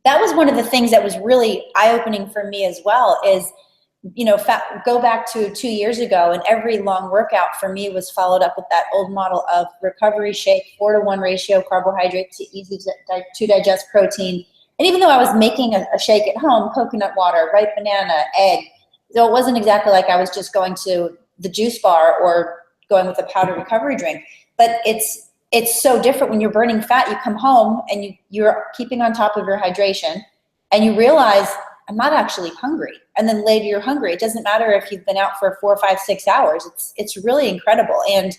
That was one of the things that was really eye-opening for me as well, is, go back to 2 years ago, and every long workout for me was followed up with that old model of recovery shake, 4-to-1 ratio carbohydrate to easy to digest protein. And even though I was making a shake at home, coconut water, ripe banana, egg, so it wasn't exactly like I was just going to the juice bar or going with a powdered recovery drink. But it's so different when you're burning fat. You come home and you're keeping on top of your hydration, and you realize, I'm not actually hungry. And then later you're hungry. It doesn't matter if you've been out for 4, 5, 6 hours. It's really incredible. And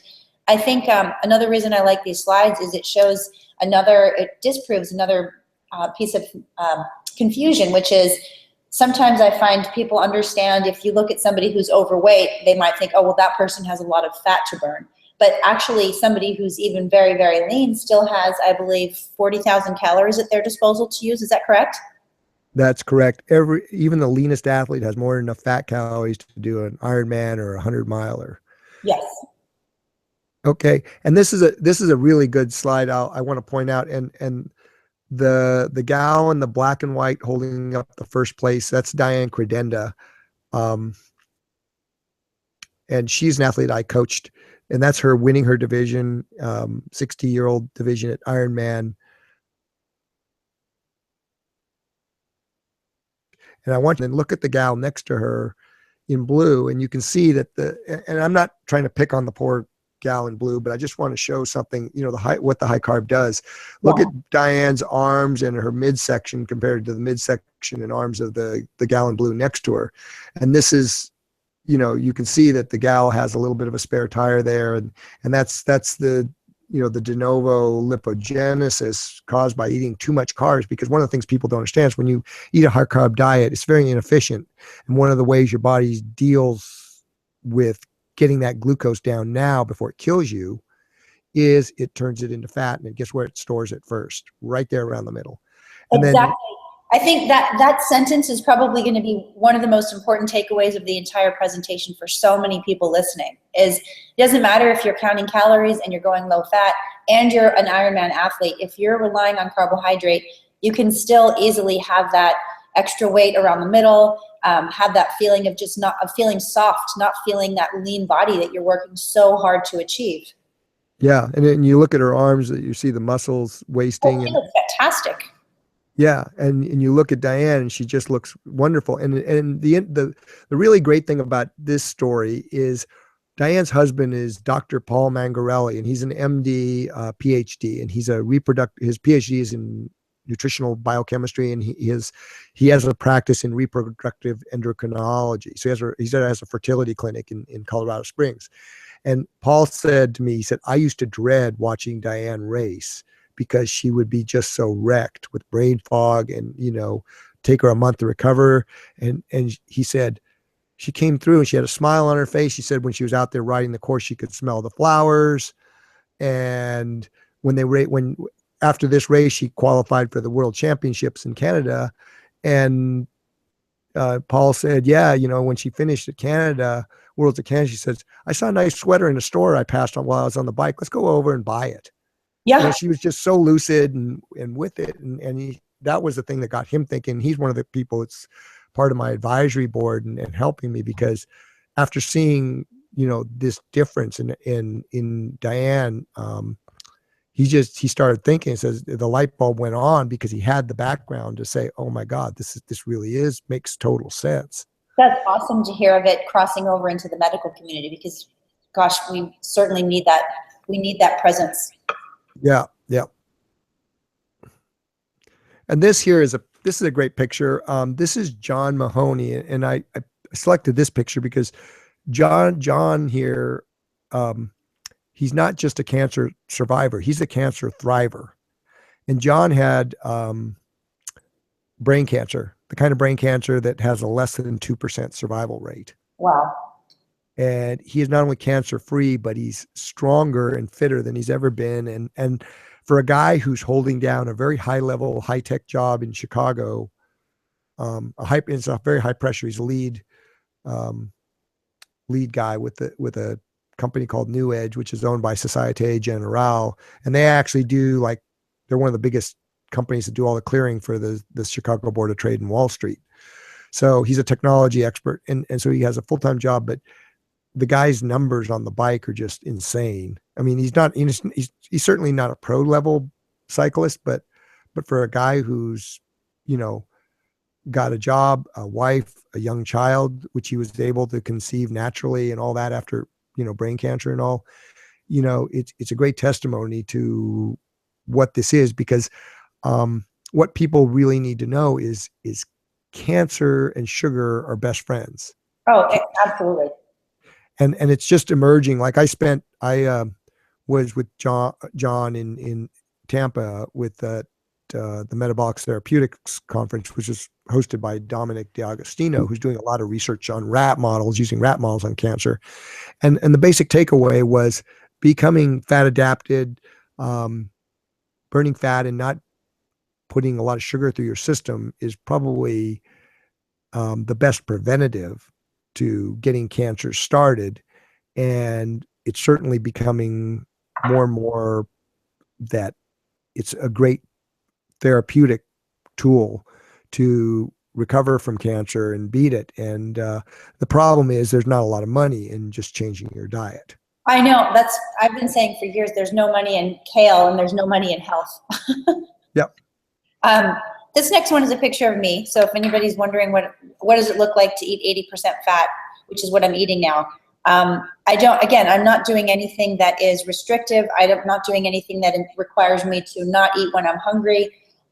I think another reason I like these slides is it disproves another piece of confusion, which is, sometimes I find people understand, if you look at somebody who's overweight, they might think, oh, well, that person has a lot of fat to burn. But actually, somebody who's even very, very lean still has, I believe, 40,000 calories at their disposal to use. Is that correct? That's correct. Even the leanest athlete has more than enough fat calories to do an Ironman or a 100 miler. Yes. Okay. And this is a really good slide I want to point out. And the gal in the black and white holding up the first place, that's Diane Credenda. And she's an athlete I coached, and that's her winning her division, 60-year-old division at Ironman. And I want you to look at the gal next to her in blue, and you can see that and I'm not trying to pick on the poor gallon blue, but I just want to show something, what the high carb does. Look at Diane's arms and her midsection compared to the midsection and arms of the gallon blue next to her. And this is, you can see that the gal has a little bit of a spare tire there. And that's the, the de novo lipogenesis caused by eating too much carbs, because one of the things people don't understand is when you eat a high carb diet, it's very inefficient. And one of the ways your body deals with getting that glucose down now before it kills you is it turns it into fat, and guess where it stores it first? Right there around the middle. And exactly. I think that sentence is probably going to be one of the most important takeaways of the entire presentation for so many people listening. Is it doesn't matter if you're counting calories and you're going low fat and you're an Ironman athlete. If you're relying on carbohydrate, you can still easily have that extra weight around the middle, have that feeling of feeling soft, not feeling that lean body that you're working so hard to achieve. Yeah, and then you look at her arms, you see the muscles wasting. She looks fantastic. Yeah, and you look at Diane, and she just looks wonderful. And the really great thing about this story is Diane's husband is Dr. Paul Mangarelli, and he's an MD, PhD, and he's his PhD is in nutritional biochemistry, and he has a practice in reproductive endocrinology. So he has a fertility clinic in Colorado Springs. And Paul said to me, he said, I used to dread watching Diane race, because she would be just so wrecked with brain fog, and, take her a month to recover. And he said, she came through and she had a smile on her face. She said when she was out there riding the course, she could smell the flowers. And after this race, she qualified for the World Championships in Canada. And Paul said, yeah, when she finished at Worlds of Canada, she says, I saw a nice sweater in a store I passed on while I was on the bike. Let's go over and buy it. Yeah. She was just so lucid and with it. And that was the thing that got him thinking. He's one of the people that's part of my advisory board and helping me, because after seeing, this difference in Diane, he started thinking, it says the light bulb went on, because he had the background to say, oh my God, this really makes total sense. That's awesome to hear of it crossing over into the medical community, because gosh, we certainly need that. We need that presence. Yeah. Yeah. And this is a great picture. This is John Mahoney. And I selected this picture because John here, he's not just a cancer survivor, he's a cancer thriver. And John had brain cancer, the kind of brain cancer that has a less than 2% survival rate. Wow. And he is not only cancer free, but he's stronger and fitter than he's ever been. And for a guy who's holding down a very high level, high tech job in Chicago, it's a very high pressure. He's a lead guy with a company called New Edge, which is owned by Societe Generale. And they actually they're one of the biggest companies that do all the clearing for the Chicago Board of Trade and Wall Street. So he's a technology expert. And so he has a full-time job, but the guy's numbers on the bike are just insane. I mean, he's certainly not a pro level cyclist, but for a guy who's, got a job, a wife, a young child, which he was able to conceive naturally and all that after, brain cancer and all, it's a great testimony to what this is, because what people really need to know is cancer and sugar are best friends. Oh, absolutely. And it's just emerging. Like I was with John in Tampa with the Metabolic Therapeutics Conference, which is hosted by Dominic D'Agostino, who's doing a lot of research on using rat models on cancer. And the basic takeaway was becoming fat adapted, burning fat and not putting a lot of sugar through your system is probably the best preventative to getting cancer started. And it's certainly becoming more and more that it's a great therapeutic tool to recover from cancer and beat it. And the problem is there's not a lot of money in just changing your diet. I know. I've been saying for years, there's no money in kale and there's no money in health. Yep. This next one is a picture of me. So if anybody's wondering what does it look like to eat 80% fat, which is what I'm eating now. I'm not doing anything that is restrictive. I'm not doing anything that requires me to not eat when I'm hungry.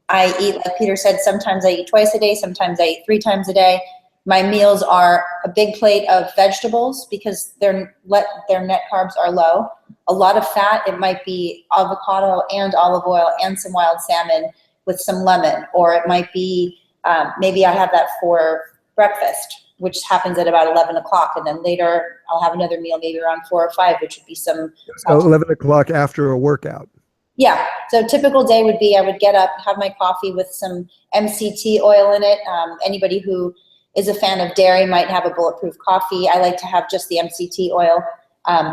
I eat, like Peter said, sometimes I eat twice a day, sometimes I eat 3 times a day. My meals are a big plate of vegetables because their net carbs are low. A lot of fat, it might be avocado and olive oil and some wild salmon with some lemon, or it might be, maybe I have that for breakfast, which happens at about 11 o'clock. And then later I'll have another meal, maybe around 4 or 5, which would be some. So 11 o'clock after a workout. Yeah. So typical day would be, I would get up, have my coffee with some MCT oil in it. Anybody who is a fan of dairy might have a bulletproof coffee. I like to have just the MCT oil.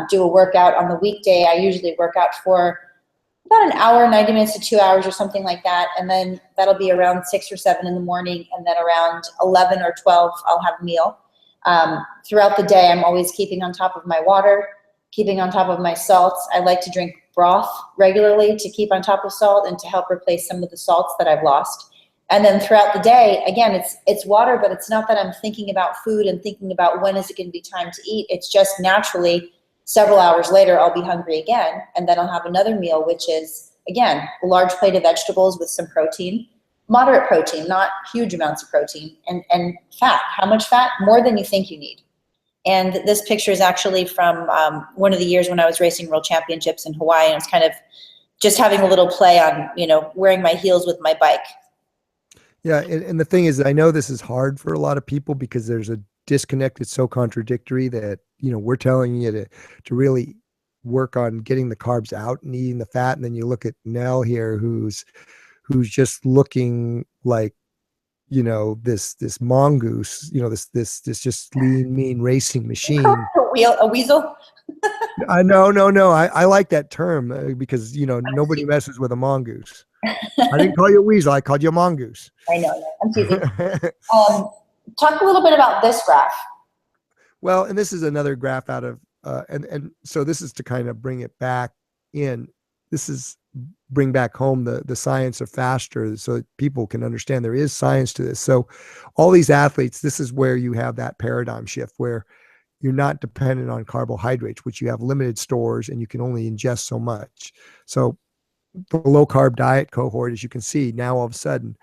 Do a workout on the weekday. I usually work out for about an hour, 90 minutes to 2 hours or something like that. And then that'll be around 6 or 7 in the morning. And then around 11 or 12, I'll have a meal. Throughout the day, I'm always keeping on top of my water, keeping on top of my salts. I like to drink broth regularly to keep on top of salt and to help replace some of the salts that I've lost. And then throughout the day, again, it's water, but it's not that I'm thinking about food and thinking about when is it going to be time to eat. It's just naturally several hours later, I'll be hungry again. And then I'll have another meal, which is, again, a large plate of vegetables with some protein, moderate protein, not huge amounts of protein, and fat. How much fat? More than you think you need. And this picture is actually from one of the years when I was racing world championships in Hawaii. And it's kind of just having a little play on, wearing my heels with my bike. Yeah. And the thing is, I know this is hard for a lot of people because there's a disconnect. It's so contradictory that, we're telling you to really work on getting the carbs out and eating the fat. And then you look at Nell here, who's just looking like, this mongoose, this just lean, mean racing machine. A weasel? No. I like that term because, nobody messes with a mongoose. I didn't call you a weasel. I called you a mongoose. I know. I'm teasing. Talk a little bit about this graph. Well, and this is another graph out of, and so this is to kind of bring it back in. This is bring back home the science of faster so that people can understand there is science to this. So all these athletes, this is where you have that paradigm shift where you're not dependent on carbohydrates, which you have limited stores and you can only ingest so much. So the low carb diet cohort, as you can see, now all of a sudden,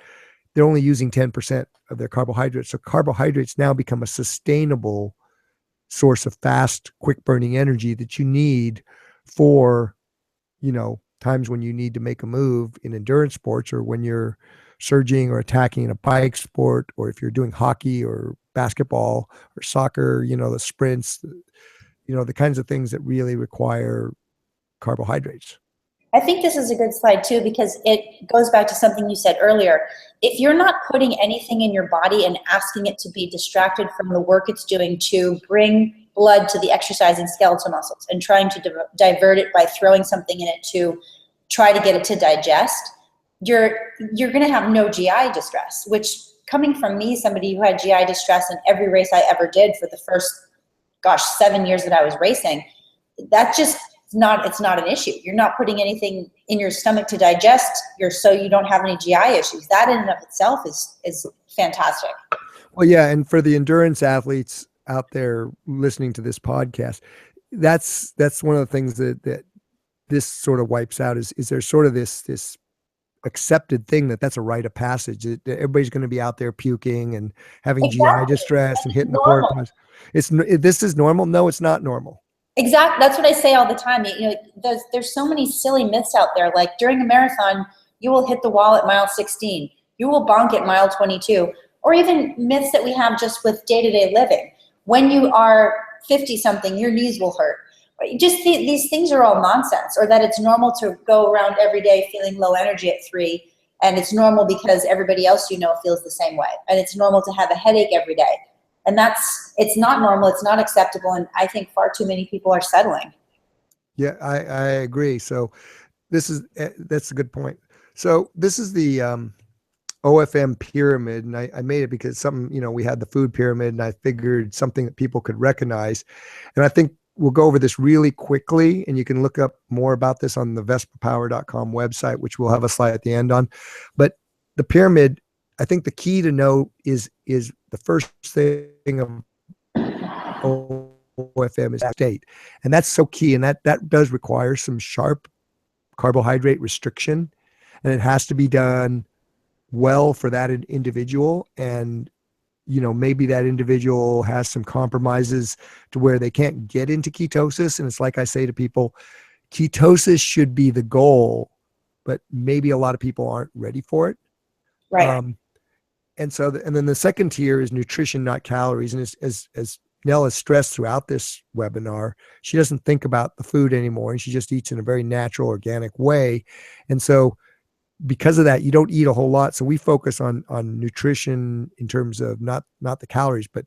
they're only using 10% of their carbohydrates. So carbohydrates now become a sustainable source of fast, quick burning energy that you need for, times when you need to make a move in endurance sports or when you're surging or attacking in a bike sport, or if you're doing hockey or basketball or soccer, the sprints, the kinds of things that really require carbohydrates. I think this is a good slide too, because it goes back to something you said earlier. If you're not putting anything in your body and asking it to be distracted from the work it's doing to bring blood to the exercising skeletal muscles and trying to divert it by throwing something in it to try to get it to digest, you're going to have no GI distress, which, coming from me, somebody who had GI distress in every race I ever did for the first, 7 years that I was racing, that just it's not an issue. You're not putting anything in your stomach to digest, so you don't have any GI issues. That in and of itself is fantastic. Well, yeah, and for the endurance athletes out there listening to this podcast, that's one of the things that this sort of wipes out is there's sort of this accepted thing that's a rite of passage. Everybody's going to be out there puking and having GI distress and hitting the porta. This is normal. No, it's not normal. Exactly. That's what I say all the time. There's so many silly myths out there. Like during a marathon, you will hit the wall at mile 16. You will bonk at mile 22. Or even myths that we have just with day-to-day living. When you are 50-something, your knees will hurt. Just these things are all nonsense. Or that it's normal to go around every day feeling low energy at 3. And it's normal because everybody else feels the same way. And it's normal to have a headache every day. And it's not normal. It's not acceptable. And I think far too many people are settling. Yeah, I agree. So that's a good point. So this is the OFM pyramid. And I made it because we had the food pyramid and I figured something that people could recognize. And I think we'll go over this really quickly and you can look up more about this on the vespapower.com website, which we'll have a slide at the end on. But the pyramid, I think the key to know is the first thing of OFM is state. And that's so key. And that does require some sharp carbohydrate restriction. And it has to be done well for that individual. And, maybe that individual has some compromises to where they can't get into ketosis. And it's like I say to people, ketosis should be the goal, but maybe a lot of people aren't ready for it. Right. And then the second tier is nutrition, not calories. And as Nell has stressed throughout this webinar, she doesn't think about the food anymore, and she just eats in a very natural, organic way. And so because of that, you don't eat a whole lot. So we focus on nutrition in terms of not the calories, but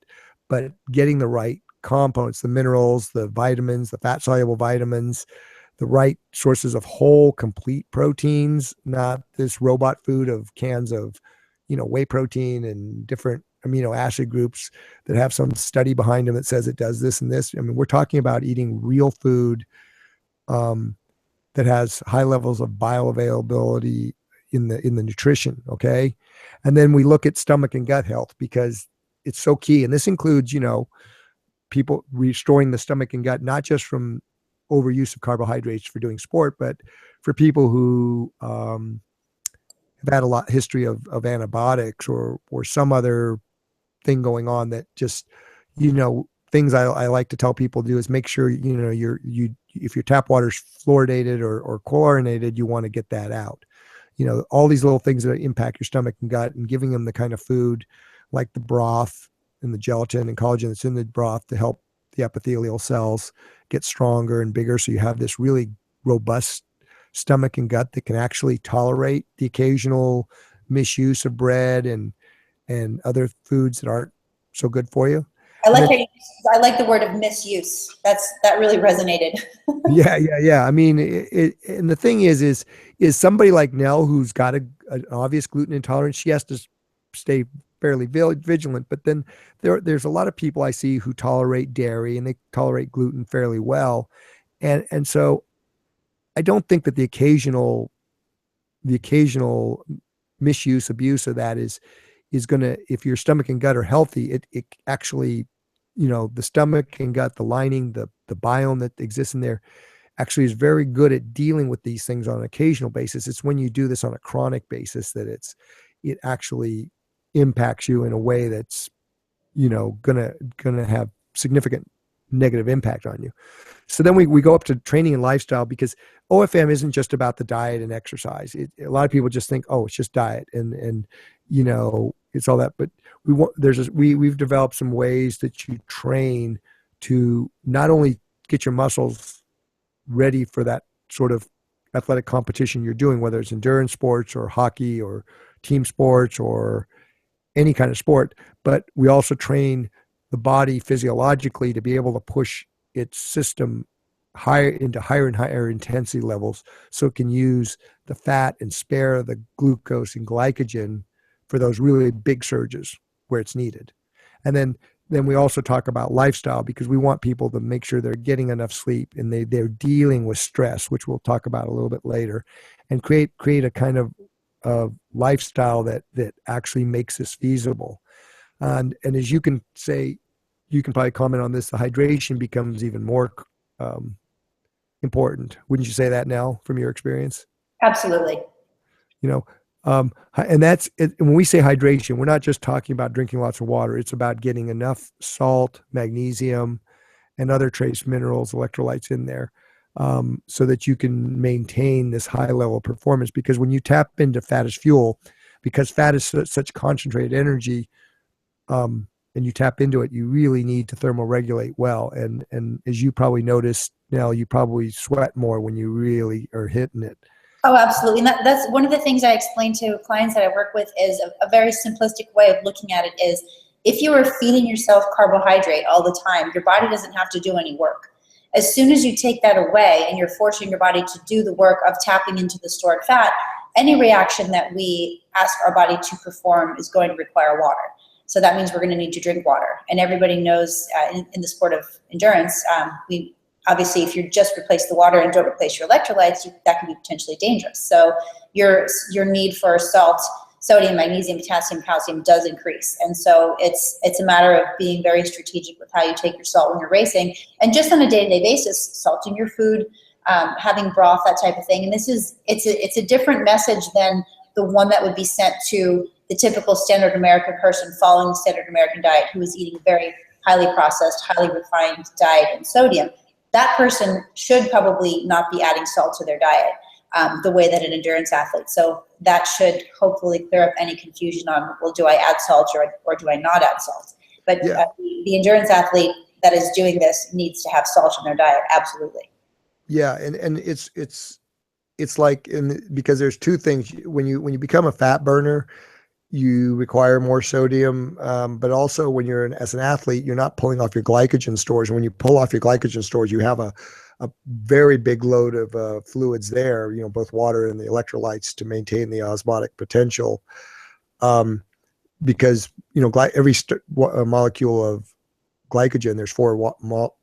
getting the right components, the minerals, the vitamins, the fat soluble vitamins, the right sources of whole, complete proteins, not this robot food of cans of, whey protein and different amino acid groups that have some study behind them that says it does this and this. I mean, we're talking about eating real food that has high levels of bioavailability in the nutrition. Okay. And then we look at stomach and gut health because it's so key. And this includes, people restoring the stomach and gut, not just from overuse of carbohydrates for doing sport, but for people who have had a lot history of antibiotics or some other thing going on that just, things I like to tell people to do is make sure, if your tap water's fluoridated or chlorinated, you want to get that out. All these little things that impact your stomach and gut, and giving them the kind of food like the broth and the gelatin and collagen that's in the broth to help the epithelial cells get stronger and bigger. So you have this really robust stomach and gut that can actually tolerate the occasional misuse of bread and other foods that aren't so good for you. I like the word of misuse. That really resonated. Yeah. I mean, and the thing is somebody like Nell, who's got an obvious gluten intolerance, she has to stay fairly vigilant. But then there's a lot of people I see who tolerate dairy and they tolerate gluten fairly well. And so I don't think that the occasional misuse, abuse of that is going to, if your stomach and gut are healthy, it actually, the stomach and gut, the lining, the biome that exists in there actually is very good at dealing with these things on an occasional basis. It's when you do this on a chronic basis that it actually impacts you in a way that's, gonna have significant negative impact on you. So then we go up to training and lifestyle, because OFM isn't just about the diet and exercise. A lot of people just think, oh, it's just diet and it's all that. But we've developed some ways that you train to not only get your muscles ready for that sort of athletic competition you're doing, whether it's endurance sports or hockey or team sports or any kind of sport, but we also train the body physiologically to be able to push its system higher and higher intensity levels, so it can use the fat and spare the glucose and glycogen for those really big surges where it's needed. And then we also talk about lifestyle, because we want people to make sure they're getting enough sleep and they're dealing with stress, which we'll talk about a little bit later, and create a kind of lifestyle that actually makes this feasible. And as you can say, you can probably comment on this, the hydration becomes even more important. Wouldn't you say that, now, from your experience? Absolutely. And that's it. When we say hydration, we're not just talking about drinking lots of water. It's about getting enough salt, magnesium, and other trace minerals, electrolytes in there, so that you can maintain this high level of performance. Because when you tap into fat as fuel, because fat is such concentrated energy, and you tap into it, you really need to thermoregulate well. And as you probably noticed, now you probably sweat more when you really are hitting it. Oh, absolutely. And that's one of the things I explain to clients that I work with, is a very simplistic way of looking at it is, if you are feeding yourself carbohydrate all the time, your body doesn't have to do any work. As soon as you take that away and you're forcing your body to do the work of tapping into the stored fat, any reaction that we ask our body to perform is going to require water. So that means we're going to need to drink water. And everybody knows in the sport of endurance, obviously, if you just replace the water and don't replace your electrolytes, that can be potentially dangerous. So your need for salt sodium, magnesium, potassium, calcium does increase. And so it's a matter of being very strategic with how you take your salt when you're racing, and just on a day-to-day basis, salting your food, having broth, that type of thing. And it's a different message than the one that would be sent to the typical standard American person following the standard American diet, who is eating a very highly processed, highly refined diet and sodium. That person should probably not be adding salt to their diet the way that an endurance athlete. So that should hopefully clear up any confusion on, well, do I add salt or do I not add salt? But Yeah. The endurance athlete that is doing this needs to have salt in their diet, absolutely. Yeah, and it's like because there's two things. When you become a fat burner, you require more sodium, but also when you're as an athlete, you're not pulling off your glycogen stores. When you pull off your glycogen stores, you have a very big load of fluids there, both water and the electrolytes to maintain the osmotic potential. Because every molecule of glycogen, there's 4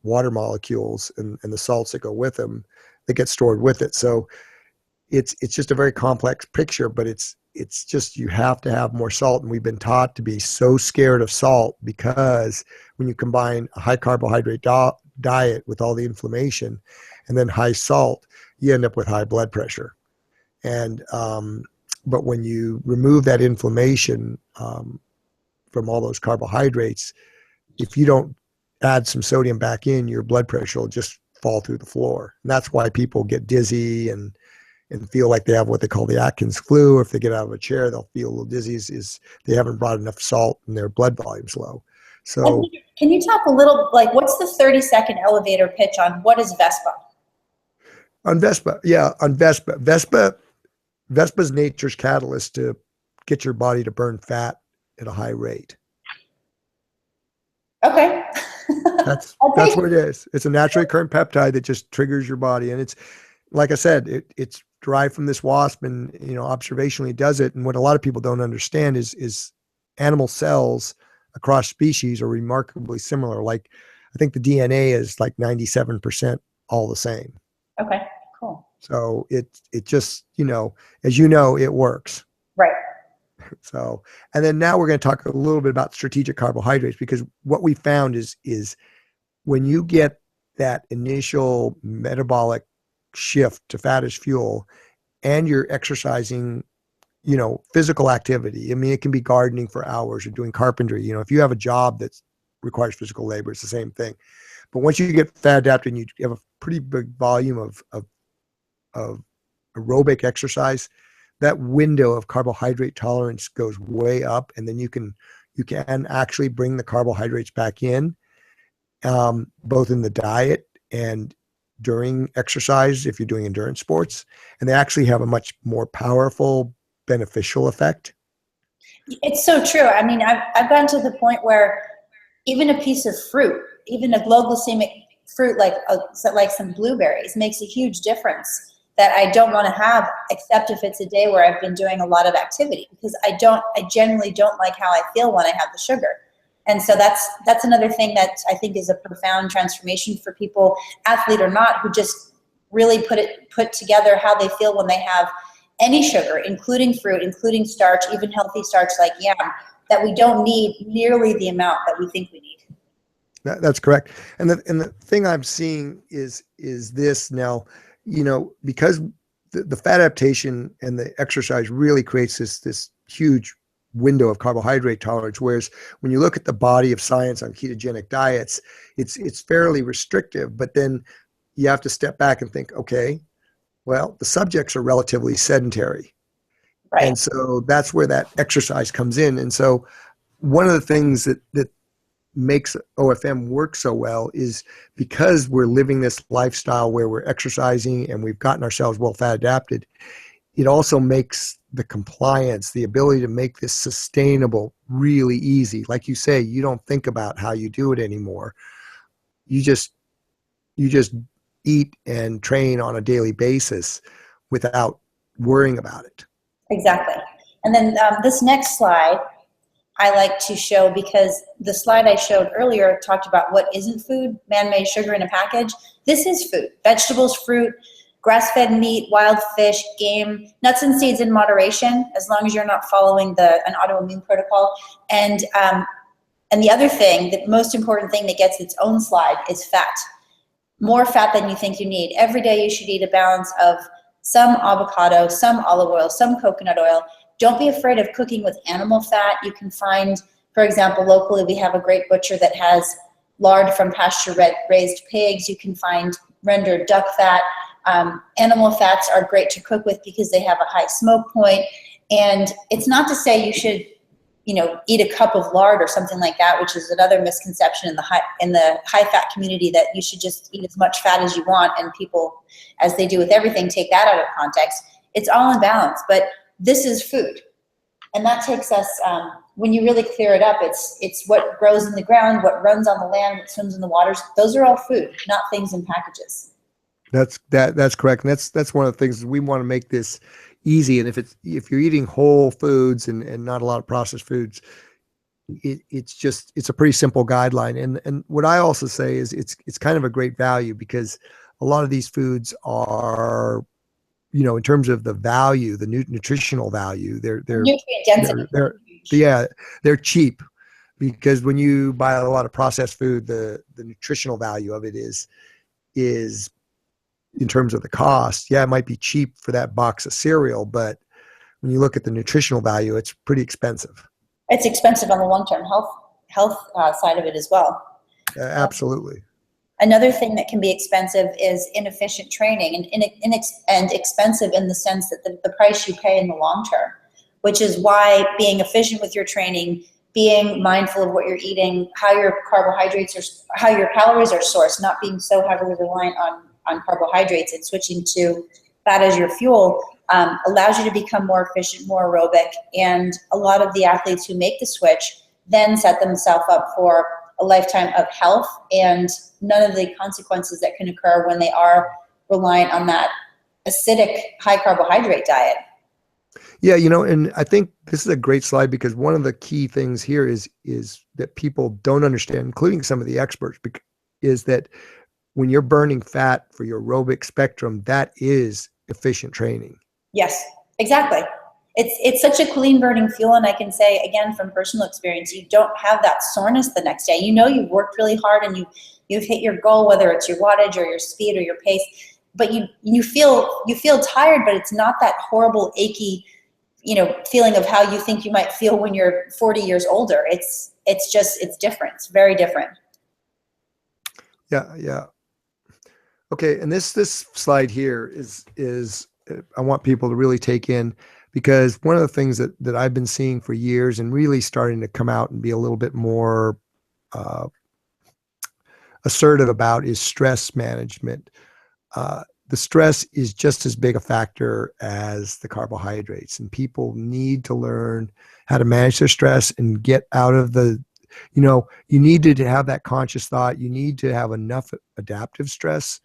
water molecules and the salts that go with them that get stored with it. So it's just a very complex picture, but it's just, you have to have more salt. And we've been taught to be so scared of salt because when you combine a high carbohydrate diet with all the inflammation and then high salt, you end up with high blood pressure. And but when you remove that inflammation from all those carbohydrates, if you don't add some sodium back in, your blood pressure will just fall through the floor. And that's why people get dizzy and feel like they have what they call the Atkins flu. Or if they get out of a chair, they'll feel a little dizzy, is they haven't brought enough salt and their blood volume's low. So can you talk a little, like, what's the 30-second elevator pitch on what is Vespa? On Vespa's nature's catalyst to get your body to burn fat at a high rate. Okay. That's what it is. It's a naturally occurring peptide that just triggers your body. And it's, like I said, it's derived from this wasp, and observationally does it. And what a lot of people don't understand is animal cells across species are remarkably similar. Like, I think the DNA is like 97% all the same. Okay, cool. So it just, as it works. Right. So, and then now we're going to talk a little bit about strategic carbohydrates, because what we found is when you get that initial metabolic shift to fat as fuel and you're exercising, physical activity. I mean, it can be gardening for hours or doing carpentry. If you have a job that requires physical labor, it's the same thing. But once you get fat adapted and you have a pretty big volume of aerobic exercise, that window of carbohydrate tolerance goes way up, and then you can actually bring the carbohydrates back in, both in the diet and during exercise if you're doing endurance sports, and they actually have a much more powerful beneficial effect. It's so true. I mean, I've gotten to the point where even a piece of fruit, even a low glycemic fruit like some blueberries, makes a huge difference that I don't want to have, except if it's a day where I've been doing a lot of activity, because I generally don't like how I feel when I have the sugar. And so that's another thing that I think is a profound transformation for people, athlete or not, who just really put together how they feel when they have any sugar, including fruit, including starch, even healthy starch like yam, that we don't need nearly the amount that we think we need. That's correct. And the thing I'm seeing is this now, because the fat adaptation and the exercise really creates this huge window of carbohydrate tolerance. Whereas when you look at the body of science on ketogenic diets, it's fairly restrictive, but then you have to step back and think, okay, well, the subjects are relatively sedentary. Right. And so that's where that exercise comes in. And so one of the things that makes OFM work so well is because we're living this lifestyle where we're exercising and we've gotten ourselves well fat adapted, it also makes the compliance, the ability to make this sustainable, really easy. Like you say, you don't think about how you do it anymore. You just eat and train on a daily basis without worrying about it. Exactly. And then this next slide I like to show, because the slide I showed earlier talked about what isn't food, man-made sugar in a package. This is food, vegetables, fruit, grass-fed meat, wild fish, game, nuts and seeds in moderation, as long as you're not following an autoimmune protocol. And the other thing, the most important thing that gets its own slide is fat. More fat than you think you need. Every day you should eat a balance of some avocado, some olive oil, some coconut oil. Don't be afraid of cooking with animal fat. You can find, for example, locally we have a great butcher that has lard from pasture-raised pigs. You can find rendered duck fat. Animal fats are great to cook with because they have a high smoke point. And it's not to say you should, eat a cup of lard or something like that, which is another misconception in the high fat community, that you should just eat as much fat as you want, and people, as they do with everything, take that out of context. It's all in balance, but this is food. And that takes us, when you really clear it up, it's what grows in the ground, what runs on the land, what swims in the waters. Those are all food, not things in packages. That's correct. And that's one of the things we want to make this easy. And if you're eating whole foods and not a lot of processed foods, it's a pretty simple guideline. And what I also say is it's kind of a great value, because a lot of these foods are, in terms of the value, the nutritional value, they're nutrient density. They're cheap, because when you buy a lot of processed food, the nutritional value of it is in terms of the cost. Yeah, it might be cheap for that box of cereal, but when you look at the nutritional value, it's pretty expensive. It's expensive on the long-term health side of it as well. Absolutely. Another thing that can be expensive is inefficient training, and expensive in the sense that the price you pay in the long term, which is why being efficient with your training, being mindful of what you're eating, how your how your calories are sourced, not being so heavily reliant on carbohydrates and switching to fat as your fuel, allows you to become more efficient, more aerobic. And a lot of the athletes who make the switch then set themselves up for a lifetime of health and none of the consequences that can occur when they are reliant on that acidic, high carbohydrate diet. Yeah, and I think this is a great slide, because one of the key things here is that people don't understand, including some of the experts, is that when you're burning fat for your aerobic spectrum, that is efficient training. Yes, exactly. It's such a clean burning fuel, and I can say again from personal experience, you don't have that soreness the next day. You've worked really hard and you've hit your goal, whether it's your wattage or your speed or your pace, but you feel tired, but it's not that horrible achy, feeling of how you think you might feel when you're 40 years older. It's different. It's very different. Yeah. Okay, and this slide here is I want people to really take in, because one of the things that I've been seeing for years and really starting to come out and be a little bit more assertive about is stress management. The stress is just as big a factor as the carbohydrates, and people need to learn how to manage their stress and get out of you need to have that conscious thought. You need to have enough adaptive stress,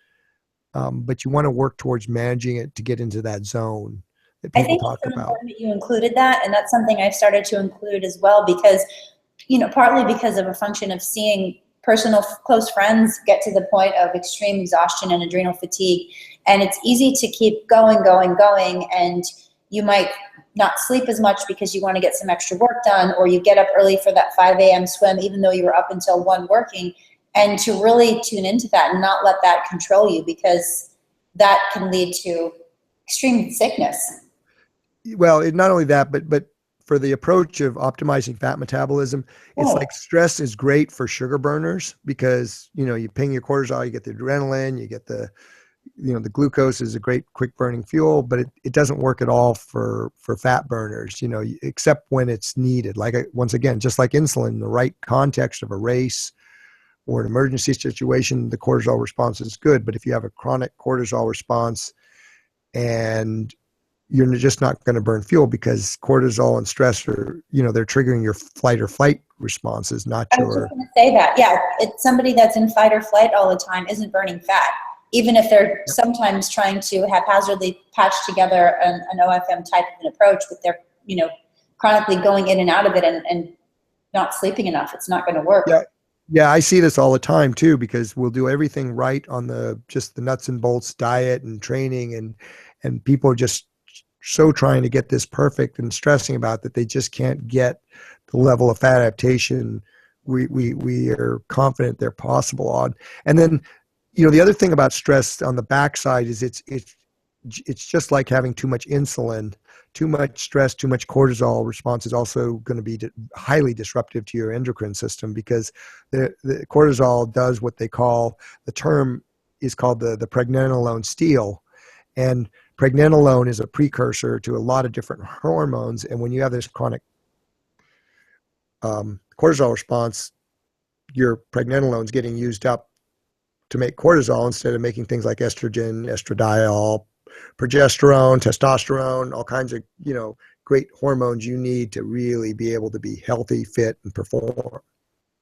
but you want to work towards managing it to get into that zone that people talk about. I think it's important that you included that, and that's something I've started to include as well, because, partly because of a function of seeing personal close friends get to the point of extreme exhaustion and adrenal fatigue, and it's easy to keep going, and you might not sleep as much because you want to get some extra work done, or you get up early for that 5 a.m. swim, even though you were up until 1 working, and to really tune into that and not let that control you, because that can lead to extreme sickness. Well, not only that, but for the approach of optimizing fat metabolism, it's like stress is great for sugar burners, because, you ping your cortisol, you get the adrenaline, you get the glucose is a great quick burning fuel, but it doesn't work at all for fat burners, except when it's needed. Like, once again, just like insulin, in the right context of a race or an emergency situation, the cortisol response is good. But if you have a chronic cortisol response and you're just not going to burn fuel, because cortisol and stress are, they're triggering your flight or flight responses, not your... I was just going to say that. Yeah, it's somebody that's in fight or flight all the time isn't burning fat, even if they're sometimes trying to haphazardly patch together an OFM type of an approach, but they're, chronically going in and out of it and not sleeping enough. It's not going to work. Yeah. Yeah, I see this all the time too, because we'll do everything right on just the nuts and bolts diet and training, and people are just so trying to get this perfect and stressing about that they just can't get the level of fat adaptation we are confident they're possible on. And then, the other thing about stress on the backside is it's just like having too much insulin. Too much stress, too much cortisol response is also going to be highly disruptive to your endocrine system, because the cortisol does what they call, the term is called the pregnenolone steal. And pregnenolone is a precursor to a lot of different hormones. And when you have this chronic cortisol response, your pregnenolone is getting used up to make cortisol instead of making things like estrogen, estradiol, progesterone, testosterone, all kinds of, great hormones you need to really be able to be healthy, fit, and perform.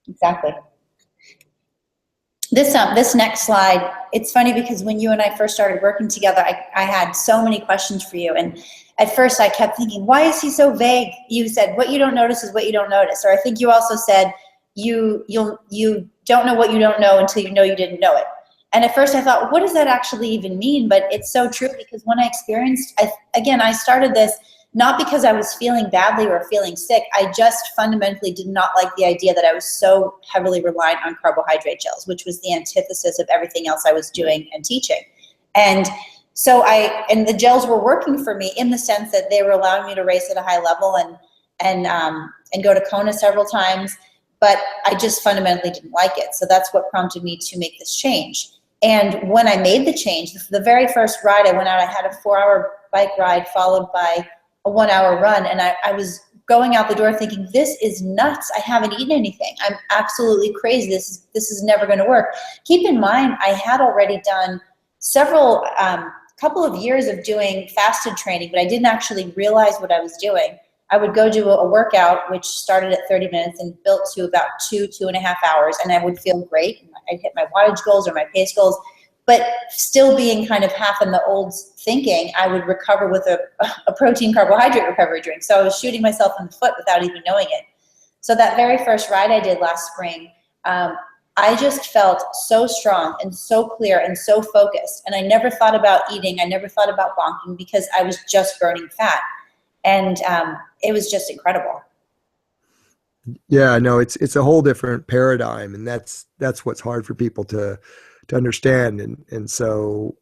Exactly. This next slide, it's funny because when you and I first started working together, I had so many questions for you. And at first I kept thinking, why is he so vague? You said, what you don't notice is what you don't notice. Or I think you also said, you don't know what you don't know until you know you didn't know it. And at first I thought, what does that actually even mean? But it's so true, because when I experienced, I started this not because I was feeling badly or feeling sick. I just fundamentally did not like the idea that I was so heavily reliant on carbohydrate gels, which was the antithesis of everything else I was doing and teaching. And so and the gels were working for me in the sense that they were allowing me to race at a high level and go to Kona several times, but I just fundamentally didn't like it. So that's what prompted me to make this change. And when I made the change, the very first ride I went out, I had a 4-hour bike ride followed by a 1-hour run. And I was going out the door thinking, this is nuts. I haven't eaten anything. I'm absolutely crazy. This is never going to work. Keep in mind, I had already done several, couple of years of doing fasted training, but I didn't actually realize what I was doing. I would go do a workout, which started at 30 minutes and built to about 2.5 hours. And I would feel great. I'd hit my wattage goals or my pace goals, but still being kind of half in the old thinking, I would recover with a protein carbohydrate recovery drink. So I was shooting myself in the foot without even knowing it. So that very first ride I did last spring, I just felt so strong and so clear and so focused. And I never thought about eating. I never thought about bonking, because I was just burning fat. And it was just incredible. Yeah, no, it's a whole different paradigm, and that's what's hard for people to understand. And so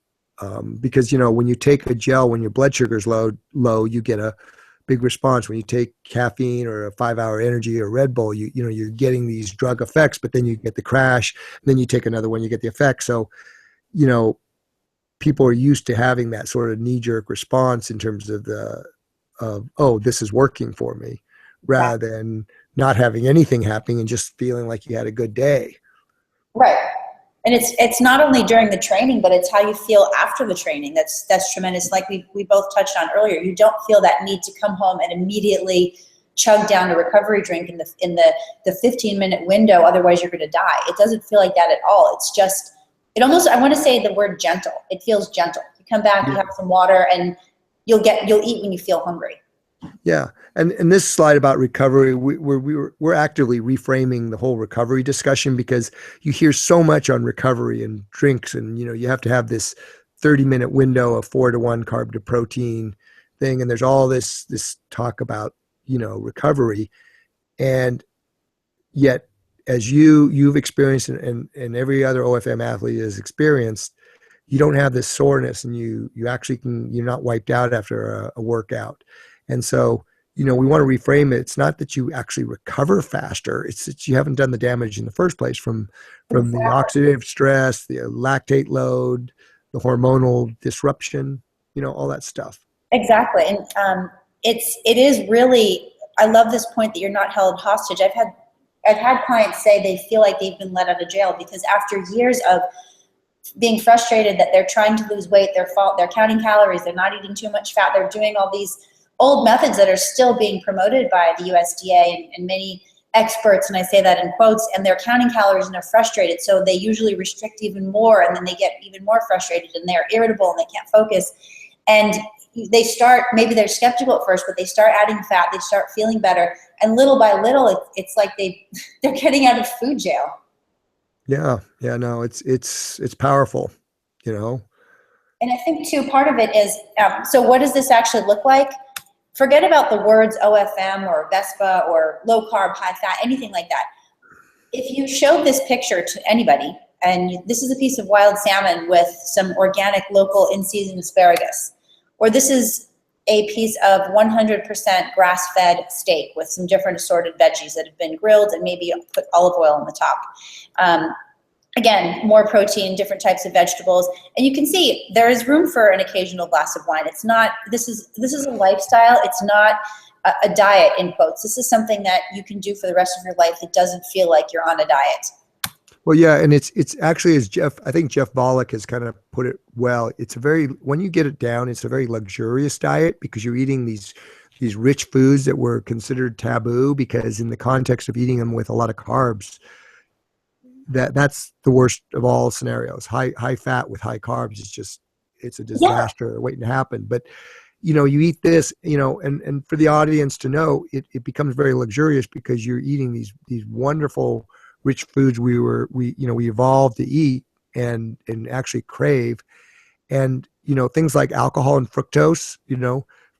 because when you take a gel, when your blood sugar's low, you get a big response. When you take caffeine or a 5-hour energy or Red Bull, you're getting these drug effects, but then you get the crash, and then you take another one, you get the effect. So people are used to having that sort of knee-jerk response in terms of oh, this is working for me, rather than not having anything happening and just feeling like you had a good day. Right. And it's not only during the training, but it's how you feel after the training. That's tremendous. Like we both touched on earlier, you don't feel that need to come home and immediately chug down a recovery drink in the 15-minute window. Otherwise, you're going to die. It doesn't feel like that at all. It's just, I want to say the word gentle. It feels gentle. You come back, you have some water, and you'll eat when you feel hungry. Yeah. And this slide about recovery, we're actively reframing the whole recovery discussion, because you hear so much on recovery and drinks, and you have to have this 30-minute window of 4-to-1 carb to protein thing, and there's all this talk about recovery, and yet, as you've experienced, and every other OFM athlete has experienced, you don't have this soreness, and you actually you're not wiped out after a workout. And so, we want to reframe it. It's not that you actually recover faster. It's that you haven't done the damage in the first place from the oxidative stress, the lactate load, the hormonal disruption, all that stuff. Exactly. And it is really, I love this point that you're not held hostage. I've had clients say they feel like they've been let out of jail, because after years of being frustrated that they're trying to lose weight, they're counting calories, they're not eating too much fat, they're doing all these old methods that are still being promoted by the USDA and many experts, and I say that in quotes, and they're counting calories and they're frustrated. So they usually restrict even more, and then they get even more frustrated, and they're irritable and they can't focus. And they start, maybe they're skeptical at first, but they start adding fat, they start feeling better. And little by little, it's like they're getting out of food jail. Yeah, no, it's powerful, you know. And I think too, part of it is, so what does this actually look like? Forget about the words OFM or Vespa or low carb, high fat, anything like that. If you showed this picture to anybody, and this is a piece of wild salmon with some organic, local, in-season asparagus, or this is a piece of 100% grass-fed steak with some different assorted veggies that have been grilled and maybe put olive oil on the top. Again, more protein, different types of vegetables, and you can see there is room for an occasional glass of wine. It's not, this is a lifestyle. It's not a diet in quotes. This is something that you can do for the rest of your life. It doesn't feel like you're on a diet. Well, yeah, and it's actually, as I think Jeff Volek has kind of put it well. It's a very, when you get it down, it's a very luxurious diet because you're eating these rich foods that were considered taboo because in the context of eating them with a lot of carbs, that's the worst of all scenarios. High fat with high carbs is just, it's a disaster waiting to happen. But you eat this, and for the audience to know, it becomes very luxurious because you're eating these wonderful rich foods we evolved to eat and actually crave. And things like alcohol and fructose,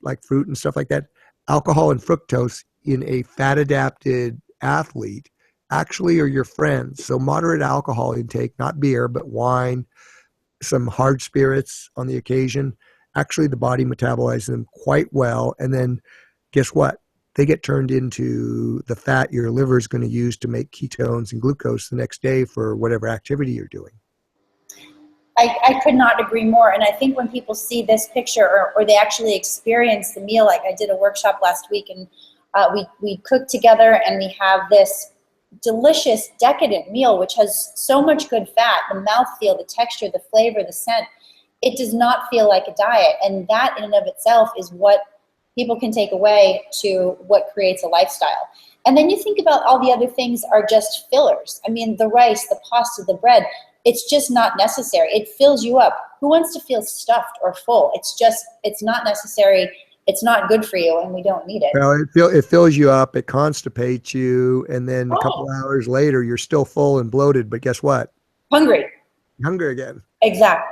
like fruit and stuff like that. Alcohol and fructose in a fat adapted athlete actually are your friends. So moderate alcohol intake, not beer, but wine, some hard spirits on the occasion. Actually, the body metabolizes them quite well. And then guess what? They get turned into the fat your liver is going to use to make ketones and glucose the next day for whatever activity you're doing. I could not agree more. And I think when people see this picture or they actually experience the meal, like I did a workshop last week and we cooked together and we have this delicious, decadent meal, which has so much good fat, the mouthfeel, the texture, the flavor, the scent. It does not feel like a diet. And that in and of itself is what people can take away to what creates a lifestyle. And then you think about all the other things are just fillers. I mean, the rice, the pasta, the bread, it's just not necessary. It fills you up. Who wants to feel stuffed or full? It's not necessary. It's not good for you, and we don't need it. Well, it fills you up, it constipates you, and then a couple hours later, you're still full and bloated. But guess what? Hungry. Hungry again. Exactly.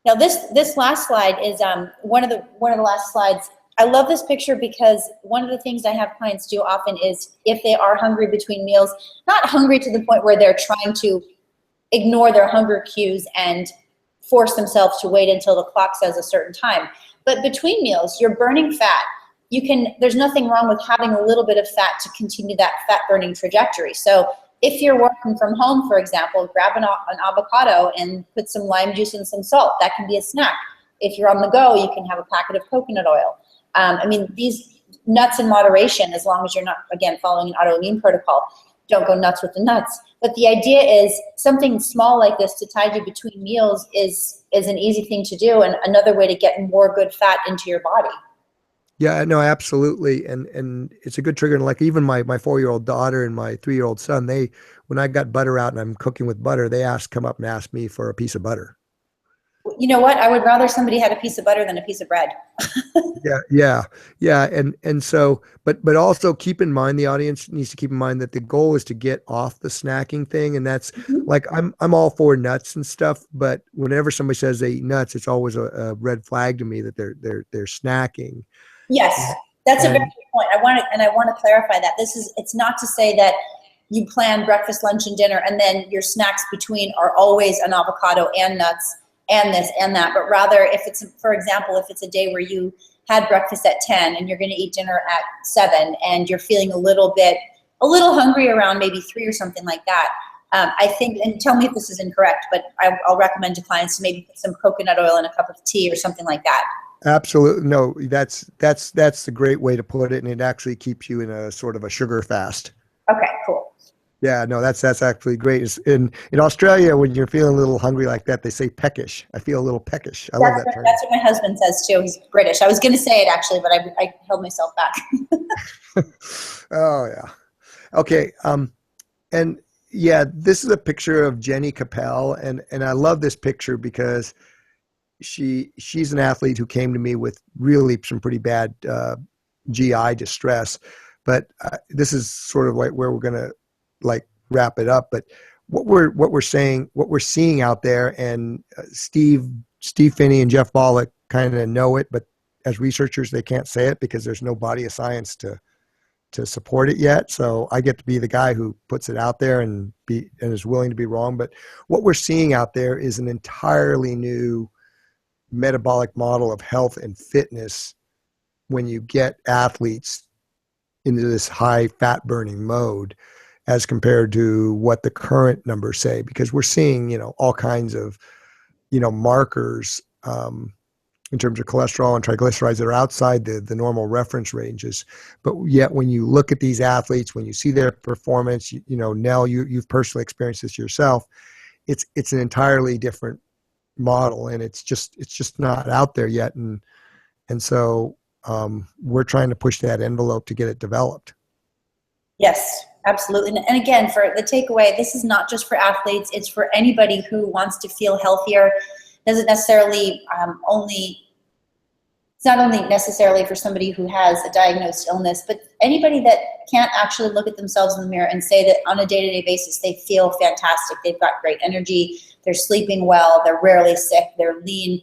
Now, this last slide is one of the last slides. I love this picture because one of the things I have clients do often is if they are hungry between meals, not hungry to the point where they're trying to ignore their hunger cues and force themselves to wait until the clock says a certain time. But between meals, you're burning fat. There's nothing wrong with having a little bit of fat to continue that fat burning trajectory. So if you're working from home, for example, grab an avocado and put some lime juice and some salt. That can be a snack. If you're on the go, you can have a packet of coconut oil. These nuts in moderation, as long as you're not, again, following an autoimmune protocol. Don't go nuts with the nuts. But the idea is something small like this to tide you between meals is an easy thing to do and another way to get more good fat into your body. Yeah, no, absolutely. And it's a good trigger. And like even my 4-year-old daughter and my 3-year-old son, when I got butter out and I'm cooking with butter, they come up and ask me for a piece of butter. You know what? I would rather somebody had a piece of butter than a piece of bread. Yeah. And so, but also keep in mind, the audience needs to keep in mind that the goal is to get off the snacking thing. And that's like, I'm all for nuts and stuff, but whenever somebody says they eat nuts, it's always a red flag to me that they're snacking. Yes, that's a very good point. I want to clarify that it's not to say that you plan breakfast, lunch, and dinner, and then your snacks between are always an avocado and nuts and this and that, but rather if it's, for example, if it's a day where you had breakfast at 10 and you're going to eat dinner at 7 and you're feeling a little hungry around maybe 3 or something like that, I think, and tell me if this is incorrect, but I'll recommend to clients to maybe put some coconut oil in a cup of tea or something like that. Absolutely. No, that's the great way to put it. And it actually keeps you in a sort of a sugar fast. Okay, cool. Yeah, no, that's actually great. In Australia, when you're feeling a little hungry like that, they say peckish. I feel a little peckish. I love that term. That's what my husband says too. He's British. I was going to say it actually, but I held myself back. Oh yeah. Okay. And yeah, this is a picture of Jenny Capel, and I love this picture because she's an athlete who came to me with really some pretty bad GI distress. But this is sort of like where we're going to like wrap it up. But what we're seeing out there, and Steve Finney and Jeff Bollock kind of know it, but as researchers they can't say it because there's no body of science to support it yet. So I get to be the guy who puts it out there and is willing to be wrong. But what we're seeing out there is an entirely new metabolic model of health and fitness when you get athletes into this high fat burning mode as compared to what the current numbers say, because we're seeing, all kinds of, markers in terms of cholesterol and triglycerides that are outside the normal reference ranges. But yet when you look at these athletes, when you see their performance, Nell, you've personally experienced this yourself, it's an entirely different model, and it's just not out there yet. And so we're trying to push that envelope to get it developed. Yes, absolutely. And again, for the takeaway, this is not just for athletes, it's for anybody who wants to feel healthier. Doesn't necessarily it's not only necessarily for somebody who has a diagnosed illness, but anybody that can't actually look at themselves in the mirror and say that on a day-to-day basis they feel fantastic, they've got great energy, they're sleeping well, they're rarely sick, they're lean.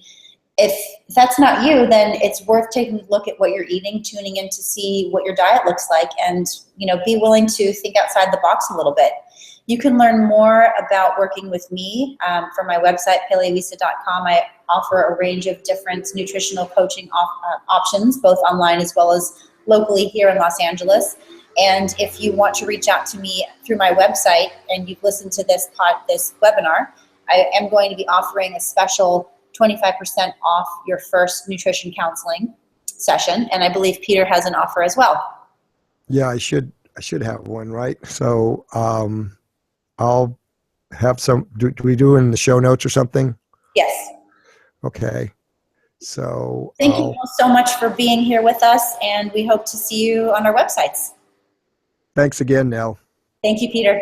If that's not you, then it's worth taking a look at what you're eating, tuning in to see what your diet looks like, and be willing to think outside the box a little bit. You can learn more about working with me from my website, paleolisa.com. I offer a range of different nutritional coaching options, both online as well as locally here in Los Angeles. And if you want to reach out to me through my website and you've listened to this webinar, I am going to be offering a special 25% off your first nutrition counseling session. And I believe Peter has an offer as well. Yeah, I should have one, right? So I'll have some, do we do it in the show notes or something? Yes. Okay. So thank you all so much for being here with us, and we hope to see you on our websites. Thanks again, Nell. Thank you, Peter.